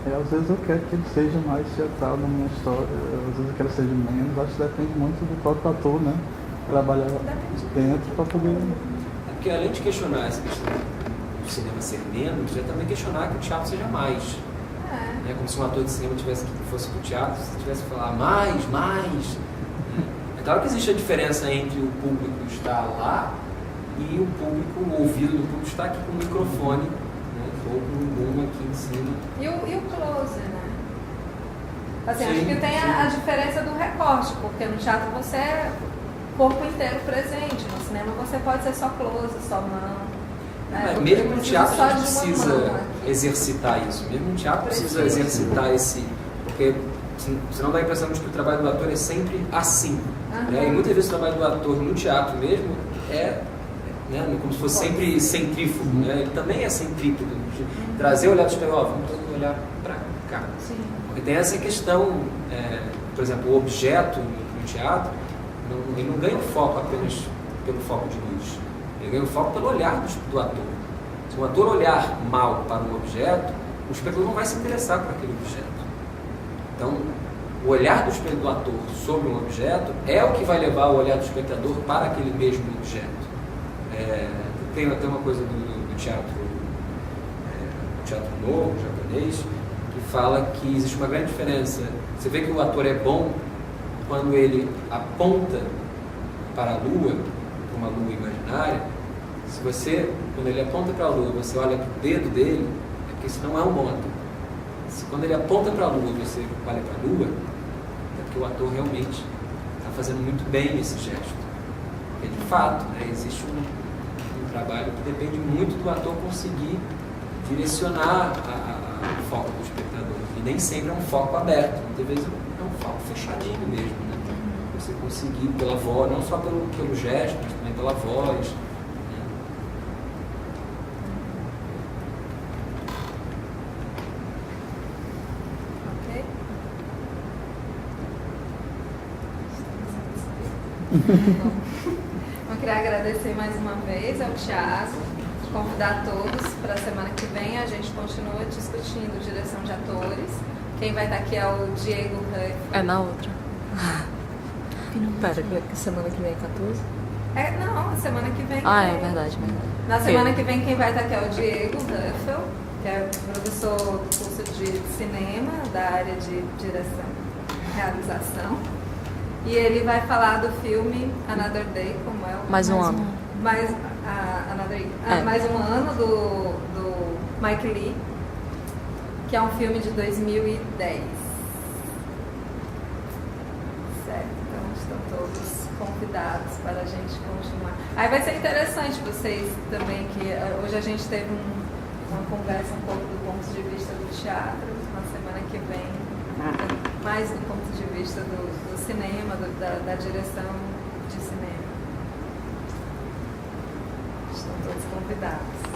[SPEAKER 2] Às vezes eu quero que ele seja mais teatral na minha história, às vezes eu quero que seja menos, acho que depende muito do próprio ator, né? Trabalhar dentro para poder...
[SPEAKER 1] Porque além de questionar essa questão do cinema ser menos, é também questionar que o teatro seja mais. É como se um ator de cinema fosse pro teatro, se tivesse que falar mais. Né? É claro que existe a diferença entre o público estar lá e o público, o ouvido do público estar aqui com o microfone, né? Ou com um boom aqui em cima.
[SPEAKER 3] E o close, né? Assim,
[SPEAKER 1] Sim,
[SPEAKER 3] acho que tem a diferença do recorte, porque no teatro você é corpo inteiro presente, no cinema você pode ser só close, só mão.
[SPEAKER 1] Mesmo no teatro
[SPEAKER 3] só
[SPEAKER 1] a gente
[SPEAKER 3] de uma
[SPEAKER 1] precisa
[SPEAKER 3] mão aqui.
[SPEAKER 1] exercitar isso. Mesmo no teatro precisa exercitar esse... Porque senão dá a impressão de que o trabalho do ator é sempre assim. Né? E muitas vezes o trabalho do ator no teatro mesmo é, né, como se fosse sempre centrífugo. Né? Ele também é centrífugo. Trazer o olhar do espelho, vamos todo olhar para cá.
[SPEAKER 3] Sim.
[SPEAKER 1] Porque tem essa questão, por exemplo, o objeto no teatro, ele não ganha o foco apenas pelo foco de luz. Ele ganha o foco pelo olhar do ator. Se o ator olhar mal para um objeto, o espectador não vai se interessar por aquele objeto. Então, o olhar do ator sobre um objeto é o que vai levar o olhar do espectador para aquele mesmo objeto. Tem até uma coisa do teatro novo, japonês, que fala que existe uma grande diferença. Você vê que o ator é bom quando ele aponta para a lua, uma lua imaginária. Quando ele aponta para a lua, você olha para o dedo dele, é porque isso não é um bom ator. Quando ele aponta para a lua e você olha para a lua, é porque o ator realmente está fazendo muito bem esse gesto. Porque, de fato, existe um trabalho que depende muito do ator conseguir direcionar o foco do espectador. E nem sempre é um foco aberto, muitas vezes é um foco fechadinho mesmo. Né? Você conseguir pela voz, não só pelo gesto, mas também pela voz.
[SPEAKER 3] Eu queria agradecer mais uma vez ao Thiago, convidar todos para a semana que vem. A gente continua discutindo direção de atores. Quem vai estar aqui é o Diego Huff.
[SPEAKER 5] É na outra. Pera, que semana que vem é 14?
[SPEAKER 3] Não, a semana que vem.
[SPEAKER 5] Ah, é verdade.
[SPEAKER 3] Na semana que vem quem vai estar aqui é o Diego Huffel, que é professor do curso de cinema, da área de direção e realização. E ele vai falar do filme Another Day, como é o...
[SPEAKER 5] Mais um ano.
[SPEAKER 3] Mais um ano do Mike Leigh, que é um filme de 2010. Certo, então estão todos convidados para a gente continuar. Aí vai ser interessante vocês também, que hoje a gente teve uma conversa um pouco do ponto de vista do teatro, na semana que vem mais do ponto de vista do cinema, da direção de cinema. Estão todos convidados.